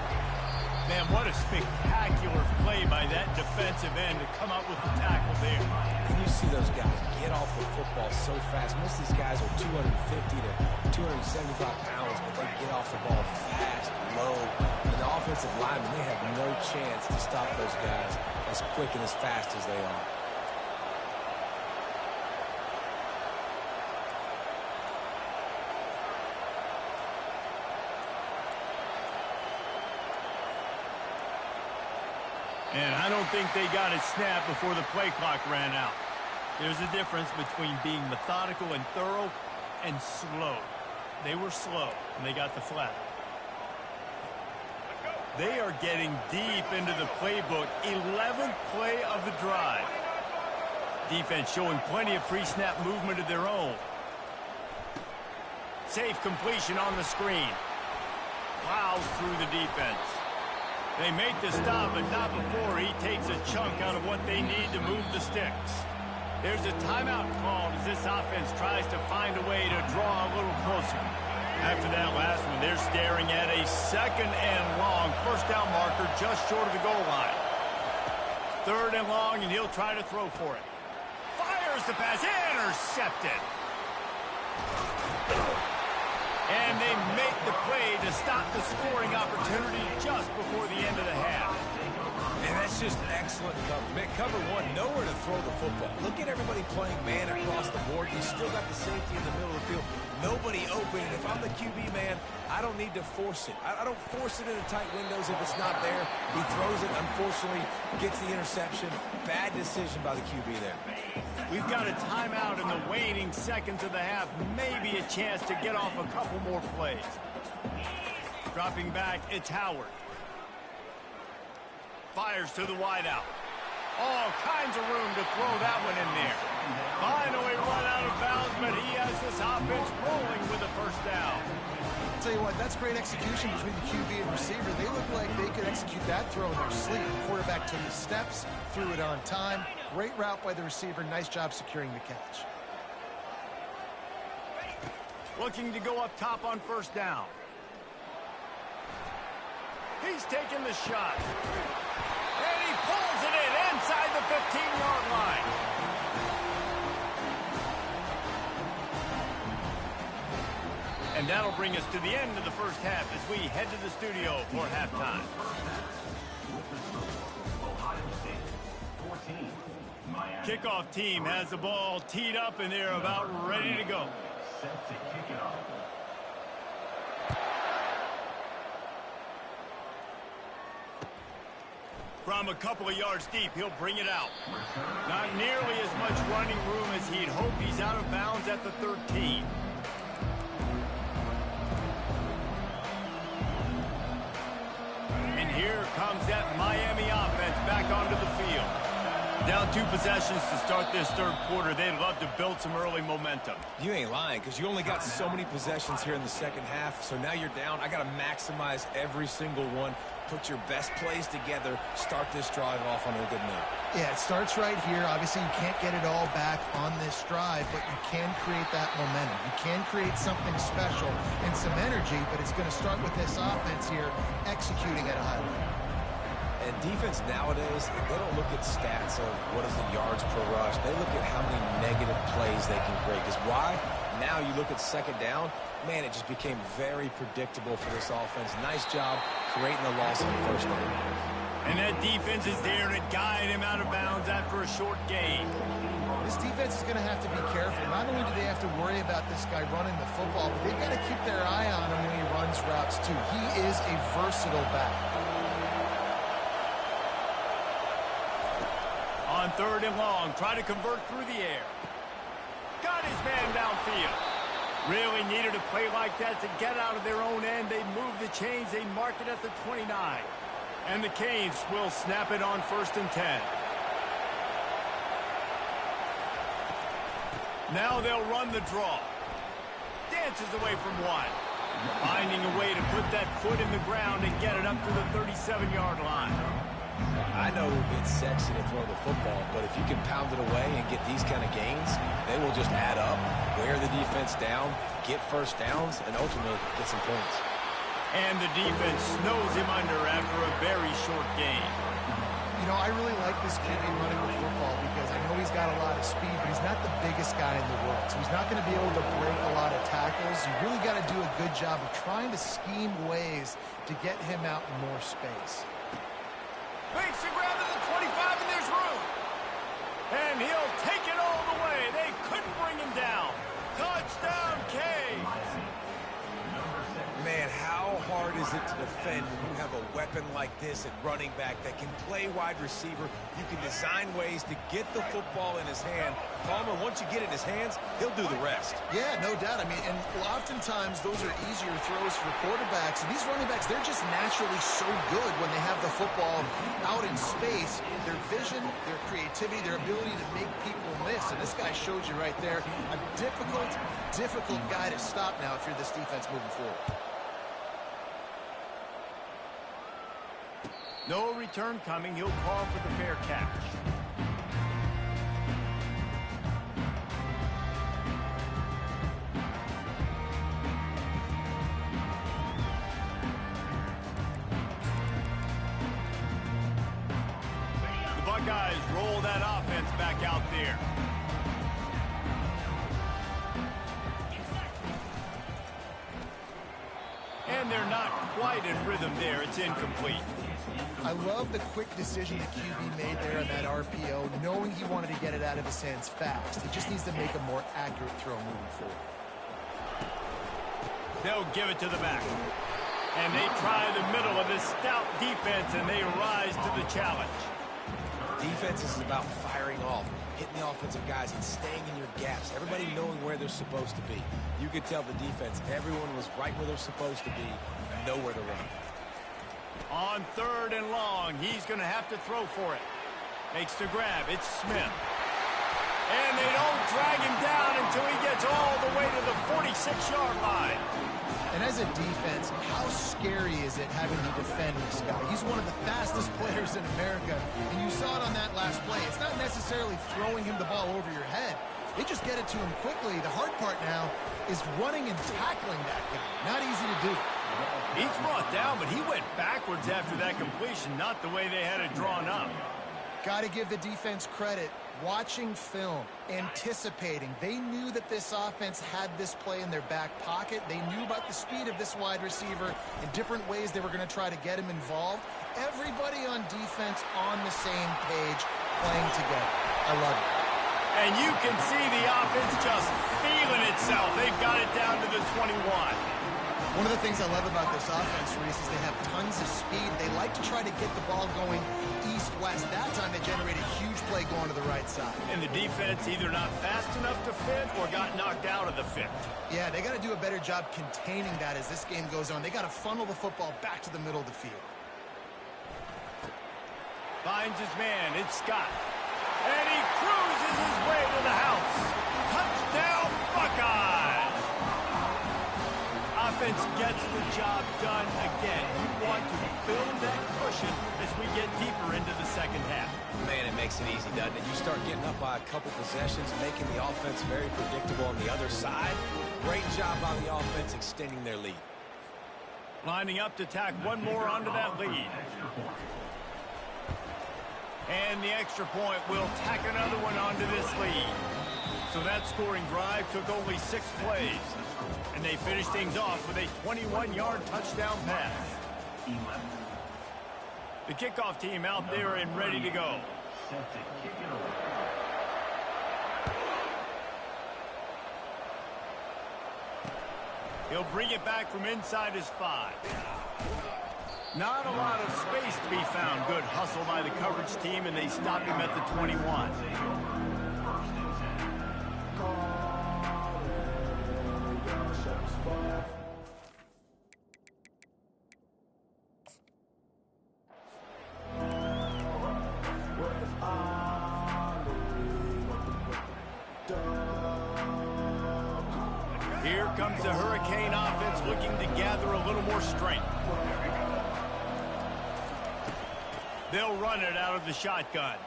Man, what a spectacular play by that defensive end to come up with the tackle there. And you see those guys get off the football so fast. Most of these guys are 250 to 275 pounds, but they get off the ball fast, low. And the offensive linemen, they have no chance to stop those guys as quick and as fast as they are. And I don't think they got it snapped before the play clock ran out. There's a difference between being methodical and thorough and slow. They were slow, and they got the flag. They are getting deep into the playbook. 11th play of the drive. Defense showing plenty of pre-snap movement of their own. Safe completion on the screen. Plows through the defense. They make the stop, but not before he takes a chunk out of what they need to move the sticks. There's a timeout called as this offense tries to find a way to draw a little closer. After that last one, they're staring at a 2nd and long first down marker just short of the goal line. 3rd and long, and he'll try to throw for it. Fires the pass, intercepted. And they make the play to stop the scoring opportunity just before the end of the half. And that's just excellent cover. Man, cover one, nowhere to throw the football. Look at everybody playing man across the board. You still got the safety in the middle of the field. Nobody open. And if I'm the QB, man, I don't need to force it. I don't force it into tight windows if it's not there. He throws it, unfortunately, gets the interception. Bad decision by the QB there. We've got a timeout in the waning seconds of the half. Maybe a chance to get off a couple more plays. Dropping back, it's Howard. Fires to the wideout. All kinds of room to throw that one in there. Finally run out of bounds, but he has this offense rolling with a first down. I'll tell you what, that's great execution between the QB and receiver. They look like they could execute that throw in their sleep. The quarterback took the steps, threw it on time. Great route by the receiver. Nice job securing the catch. Looking to go up top on first down. He's taking the shot. And he pulls it in inside the 15-yard line. And that'll bring us to the end of the first half as we head to the studio for halftime. Kickoff team has the ball teed up and they're about ready to go. Set to kick it off. From a couple of yards deep, he'll bring it out. Not nearly as much running room as he'd hoped. He's out of bounds at the 13. And here comes that Miami offense back onto the field. Down 2 possessions to start this third quarter. They'd love to build some early momentum. You ain't lying, because you only got so many possessions here in the second half, so now you're down. I got to maximize every single one. Put your best plays together. Start this drive off on a good note. Yeah, it starts right here. Obviously, you can't get it all back on this drive, but you can create that momentum. You can create something special and some energy, but it's going to start with this offense here executing at a high level. And defense nowadays, they don't look at stats of what is the yards per rush. They look at how many negative plays they can create. Because why? Now you look at second down, man, it just became very predictable for this offense. Nice job creating the loss on first down. And that defense is there to guide him out of bounds after a short gain. This defense is going to have to be careful. Not only do they have to worry about this guy running the football, but they've got to keep their eye on him when he runs routes too. He is a versatile back. On 3rd and long, try to convert through the air. Got his man downfield. Really needed a play like that to get out of their own end. They move the chains. They mark it at the 29. And the Canes will snap it on 1st and 10. Now they'll run the draw. Dances away from one. Finding a way to put that foot in the ground and get it up to the 37-yard line. I know it's sexy to throw the football, but if you can pound it away and get these kind of gains, they will just add up, wear the defense down, get first downs, and ultimately get some points. And the defense snows him under after a very short game. You know, I really like this QB running the football because I know he's got a lot of speed, but he's not the biggest guy in the world. So he's not going to be able to break a lot of tackles. You really got to do a good job of trying to scheme ways to get him out in more space. Makes the grab to the 25, and there's room. And he'll take it all the way. They couldn't bring him down. Touchdown, K. Man, how hard is it to defend when you have a weapon like this at running back that can play wide receiver? You can design ways to get the football in his hand. Palmer, once you get it in his hands, he'll do the rest. Yeah, no doubt. I mean, and oftentimes those are easier throws for quarterbacks. And these running backs, they're just naturally so good when they have the football out in space. Their vision, their creativity, their ability to make people miss. And this guy showed you right there, a difficult guy to stop now if you're this defense moving forward. No return coming. He'll call for the fair catch. The Buckeyes roll that offense back out there. And they're not quite in rhythm there. It's incomplete. I love the quick decision the QB made there on that RPO, knowing he wanted to get it out of his hands fast. He just needs to make a more accurate throw moving forward. They'll give it to the back. And they try the middle of this stout defense, and they rise to the challenge. Defense is about firing off, hitting the offensive guys, and staying in your gaps. Everybody knowing where they're supposed to be. You could tell the defense, everyone was right where they're supposed to be, nowhere to run. On 3rd and long, he's going to have to throw for it. Makes the grab. It's Smith. And they don't drag him down until he gets all the way to the 46-yard line. And as a defense, how scary is it having to defend this guy? He's one of the fastest players in America, and you saw it on that last play. It's not necessarily throwing him the ball over your head. They just get it to him quickly. The hard part now is running and tackling that guy. Not easy to do. He's brought down, but he went backwards after that completion, not the way they had it drawn up. Got to give the defense credit. Watching film, anticipating. They knew that this offense had this play in their back pocket. They knew about the speed of this wide receiver and different ways they were going to try to get him involved. Everybody on defense on the same page, playing together. I love it. And you can see the offense just feeling itself. They've got it down to the 21. One of the things I love about this offense, Reese, is they have tons of speed. They like to try to get the ball going east-west. That time they generated a huge play going to the right side. And the defense either not fast enough to fit or got knocked out of the fit. Yeah, they got to do a better job containing that as this game goes on. They got to funnel the football back to the middle of the field. Finds his man. It's Scott. And he cruises his way to the house. Touchdown, Buckeyes! Offense gets the job done again. You want to build that cushion as we get deeper into the second half. Man, it makes it easy, doesn't it? You start getting up by a couple possessions, making the offense very predictable on the other side. Great job by the offense extending their lead. Lining up to tack one more onto that lead. And the extra point will tack another one onto this lead. So that scoring drive took only 6 plays. And they finished things off with a 21-yard touchdown pass. The kickoff team out there and ready to go. He'll bring it back from inside his 5. Not a lot of space to be found. Good hustle by the coverage team, and they stop him at the 21. Here comes the Hurricane offense looking to gather a little more strength. They'll run it out of the shotgun.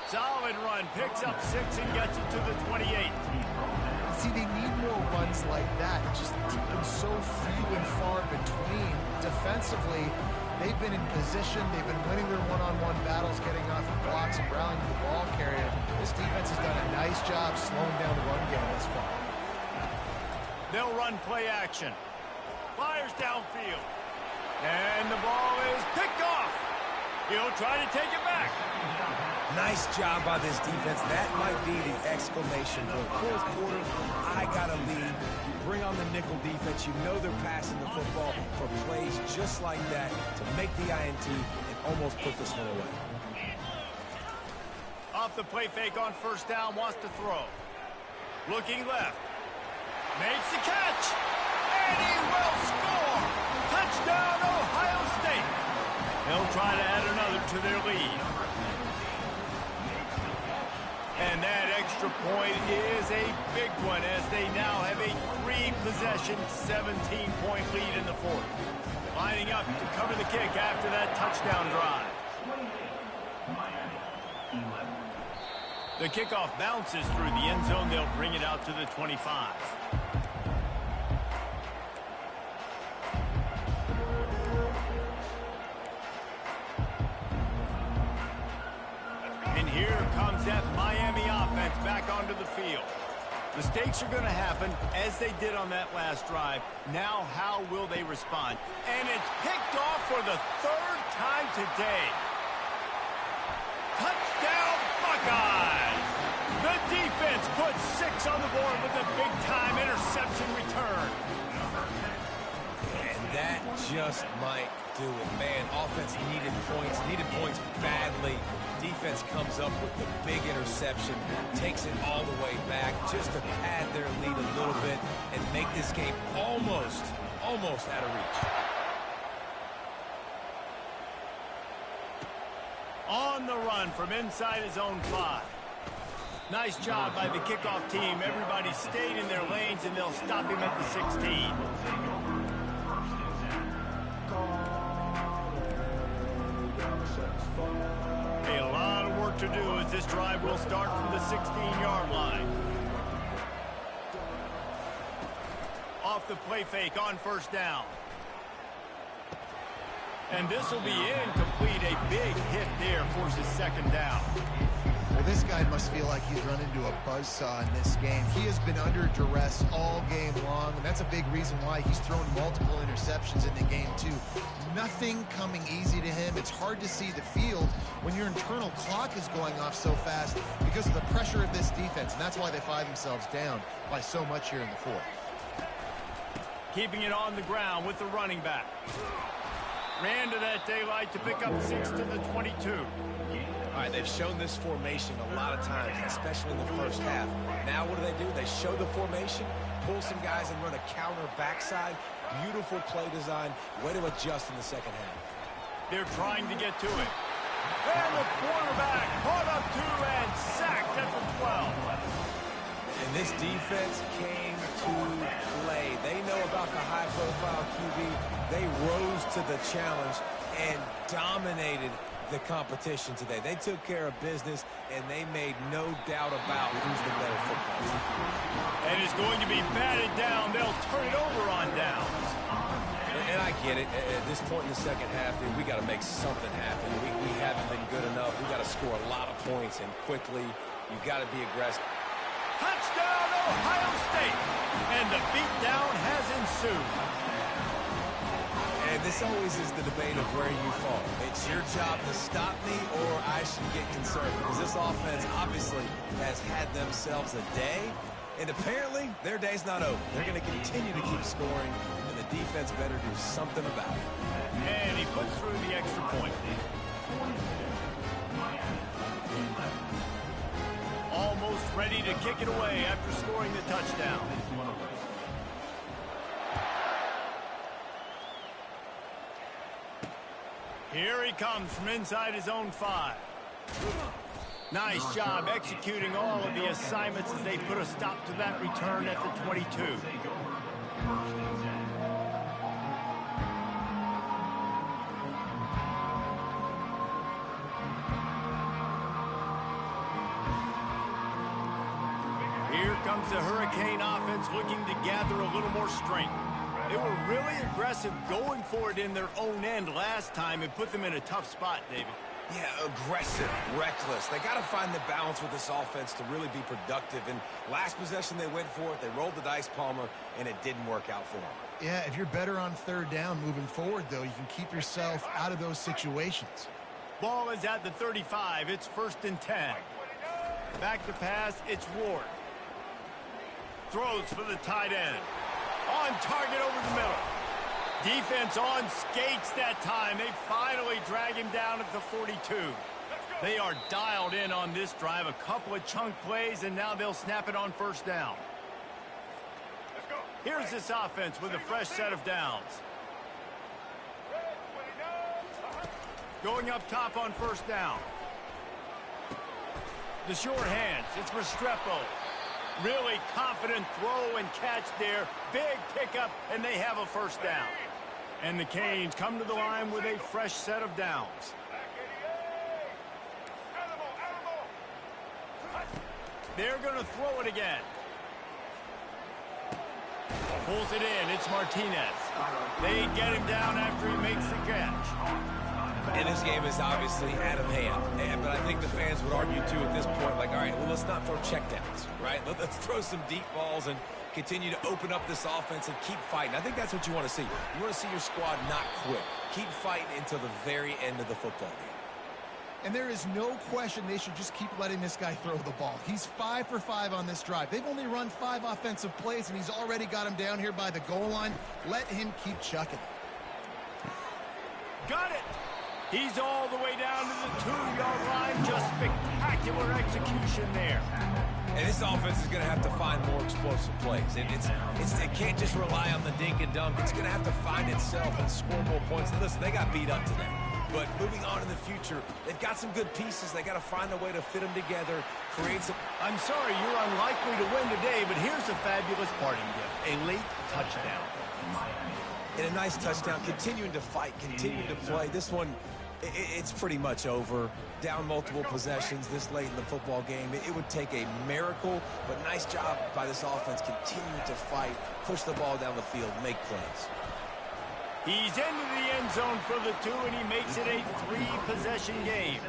Solid run, picks up 6 and gets it to the 28. See, they need more runs like that. It's just been so few and far between. Defensively, they've been in position. They've been winning their one-on-one battles, getting off of blocks and rallying to the ball carrier. This defense has done a nice job slowing down the run game thus far. They'll run play action. Fires downfield. And the ball is picked off. He'll try to take it back. Nice job by this defense. That might be the exclamation point. Fourth quarter, I got a lead. You bring on the nickel defense. You know they're passing the football for plays just like that to make the INT and almost put this one away. Off the play fake on first down, wants to throw. Looking left. Makes the catch. And he will score. Touchdown, Ohio State. They'll try to add another to their lead. And that extra point is a big one as they now have a 3-possession, 17-point lead in the fourth. Lining up to cover the kick after that touchdown drive. The kickoff bounces through the end zone. They'll bring it out to the 25. And here comes that Miami offense back onto the field. Mistakes are going to happen as they did on that last drive. Now how will they respond? And it's picked off for the 3rd time today. Touchdown Buckeyes! The defense puts 6 on the board with a big-time interception return. And that just might do it. Man, offense needed points badly. Defense comes up with the big interception, takes it all the way back just to pad their lead a little bit and make this game almost out of reach. On the run from inside his own 5. Nice job by the kickoff team. Everybody stayed in their lanes, and they'll stop him at the 16. A lot of work to do as this drive will start from the 16-yard line. Off the play fake on first down. And this will be incomplete. A big hit there forces 2nd down. Well, this guy must feel like he's run into a buzzsaw in this game. He has been under duress all game long, and that's a big reason why he's thrown multiple interceptions in the game, too. Nothing coming easy to him. It's hard to see the field when your internal clock is going off so fast because of the pressure of this defense, and that's why they find themselves down by so much here in the 4th. Keeping it on the ground with the running back. Ran to that daylight to pick up 6 to the 22. All right, they've shown this formation a lot of times, especially in the first half. Now what do? They show the formation, pull some guys and run a counter backside. Beautiful play design. Way to adjust in the second half. They're trying to get to it. And the quarterback caught up to and sacked at the 12. And this defense came to play. They know about the high-profile QB. They rose to the challenge and dominated the competition today. They took care of business, and they made no doubt about who's the better football team. And it's going to be batted down. They'll turn it over on downs. And I get it. At this point in the second half, dude, we got to make something happen. We haven't been good enough. We got to score a lot of points, and quickly. You got to be aggressive. Touchdown, Ohio State! And the beatdown has ensued. And this always is the debate of where you fall. It's your job to stop me, or I should get concerned. Because this offense obviously has had themselves a day, and apparently their day's not over. They're going to continue to keep scoring, and the defense better do something about it. And he puts through the extra point. Almost ready to kick it away after scoring the touchdown. Here he comes from inside his own 5. Nice job executing all of the assignments as they put a stop to that return at the 22. Here comes comes the Hurricane offense looking to gather a little more strength. They were really aggressive going for it in their own end last time and put them in a tough spot, David. Yeah, aggressive, reckless. They got to find the balance with this offense to really be productive. And last possession they went for it. They rolled the dice, Palmer, and it didn't work out for them. Yeah, if you're better on third down moving forward, though, you can keep yourself out of those situations. Ball is at the 35. It's 1st and 10. Back to pass. It's Ward. Throws for the tight end. On target over the middle. Defense on skates that time. They finally drag him down at the 42. They are dialed in on this drive. A couple of chunk plays, and now they'll snap it on 1st down. Here's this offense with a fresh set of downs. Going up top on 1st down. The short hands. It's Restrepo. Really confident throw and catch there. Big pickup, and they have a 1st down. And the Canes come to the line with a fresh set of downs. They're going to throw it again. Pulls it in. It's Martinez. They get him down after he makes the catch. And this game is obviously out of hand. But I think the fans would argue, too, at this point, like, all right, well, let's not throw checkdowns, right? Let's throw some deep balls and continue to open up this offense and keep fighting. I think that's what you want to see. You want to see your squad not quit. Keep fighting until the very end of the football game. And there is no question they should just keep letting this guy throw the ball. He's 5 for 5 on this drive. They've only run 5 offensive plays, and he's already got him down here by the goal line. Let him keep chucking. Got it. He's all the way down to the 2-yard line. Just spectacular execution there. And this offense is going to have to find more explosive plays. It can't just rely on the dink and dunk. It's going to have to find itself and score more points. And listen, they got beat up today. But moving on in the future, they've got some good pieces. They got to find a way to fit them together, create some... I'm sorry, you're unlikely to win today, but here's a fabulous parting gift. A late touchdown. And a nice touchdown, continuing to fight, continuing to play. This one, it's pretty much over. Down multiple possessions this late in the football game. It would take a miracle, but nice job by this offense continuing to fight, push the ball down the field, make plays. He's into the end zone for the 2, and he makes it a 3-possession game.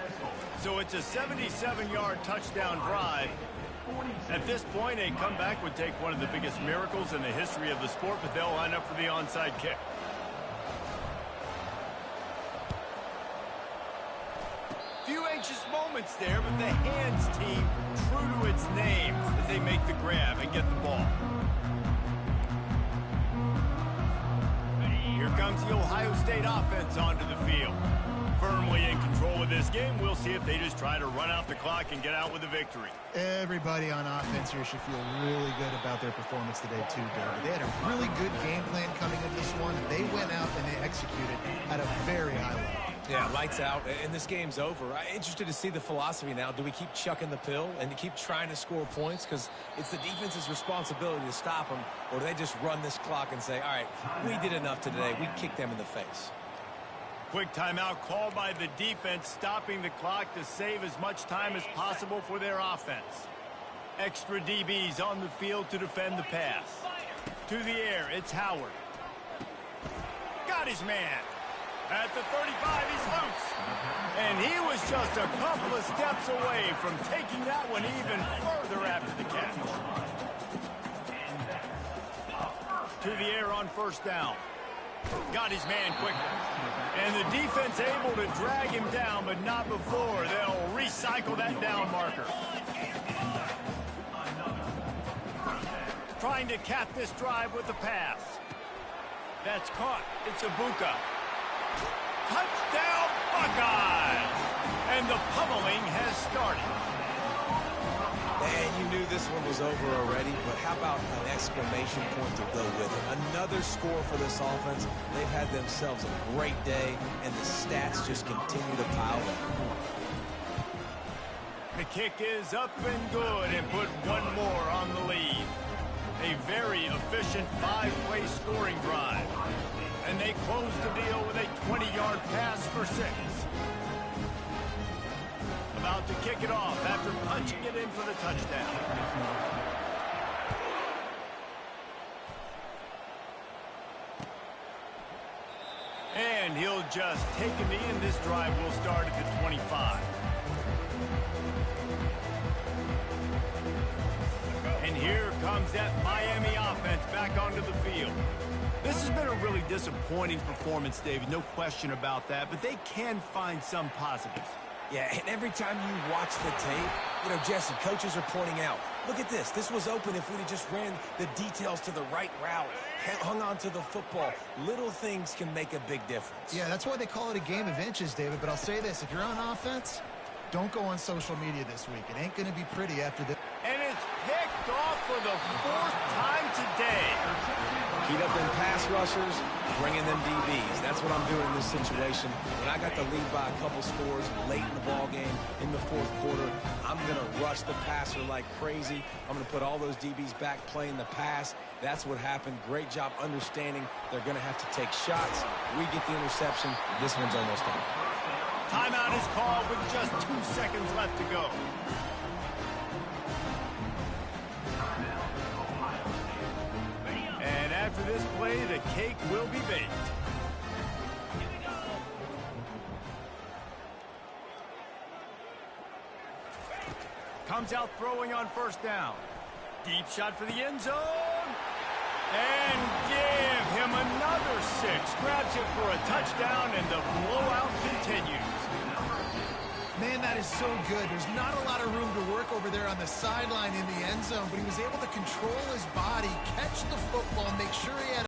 So it's a 77-yard touchdown drive. At this point, a comeback would take one of the biggest miracles in the history of the sport, but they'll line up for the onside kick. Few anxious moments there, but the hands team true to its name as they make the grab and get the ball. Here comes the Ohio State offense onto the field. Firmly in control of this game. We'll see if they just try to run out the clock and get out with a victory. Everybody on offense here should feel really good about their performance today, too, David. They had a really good game plan coming into this one. They went out and they executed at a very high level. Yeah, lights out, and this game's over. I'm interested to see the philosophy now. Do we keep chucking the pill and to keep trying to score points? Because it's the defense's responsibility to stop them. Or do they just run this clock and say, all right, we did enough today. We kicked them in the face. Quick timeout called by the defense, stopping the clock to save as much time as possible for their offense. Extra DBs on the field to defend the pass. To the air, it's Howard. Got his man. At the 35, he's loose. And he was just a couple of steps away from taking that one even further after the catch. To the air on 1st down. Got his man quickly. And the defense able to drag him down, but not before they'll recycle that down marker. Trying to cap this drive with the pass. That's caught. It's Ibuka. Touchdown, Buckeyes! And the pummeling has started. And you knew this one was over already, but how about an exclamation point to go with it? Another score for this offense. They've had themselves a great day, and the stats just continue to pile up. The kick is up and good, and put one more on the lead. A very efficient 5-play scoring drive. And they close the deal with a 20-yard pass for 6. About to kick it off after punching it in for the touchdown. And he'll just take a knee, and this drive will start at the 25. And here comes that Miami offense back onto the field. This has been a really disappointing performance, David, no question about that, but they can find some positives. Yeah, and every time you watch the tape, you know, Jesse, coaches are pointing out, look at this. This was open if we'd have just ran the details to the right route, hung on to the football. Little things can make a big difference. Yeah, that's why they call it a game of inches, David. But I'll say this, if you're on offense, don't go on social media this week. It ain't going to be pretty after this. And it's picked off for the 4th time today. Heat up them pass rushers, bringing them DBs. That's what I'm doing in this situation. When I got the lead by a couple scores late in the ball game in the 4th quarter, I'm going to rush the passer like crazy. I'm going to put all those DBs back playing the pass. That's what happened. Great job understanding they're going to have to take shots. We get the interception. This one's almost over. Timeout is called with just 2 seconds left to go. And after this play, the cake will be baked. Comes out throwing on 1st down. Deep shot for the end zone. And give him another 6. Grabs it for a touchdown, and the blowout continues. Man, that is so good. There's not a lot of room to work over there on the sideline in the end zone, but he was able to control his body, catch the football, make sure he had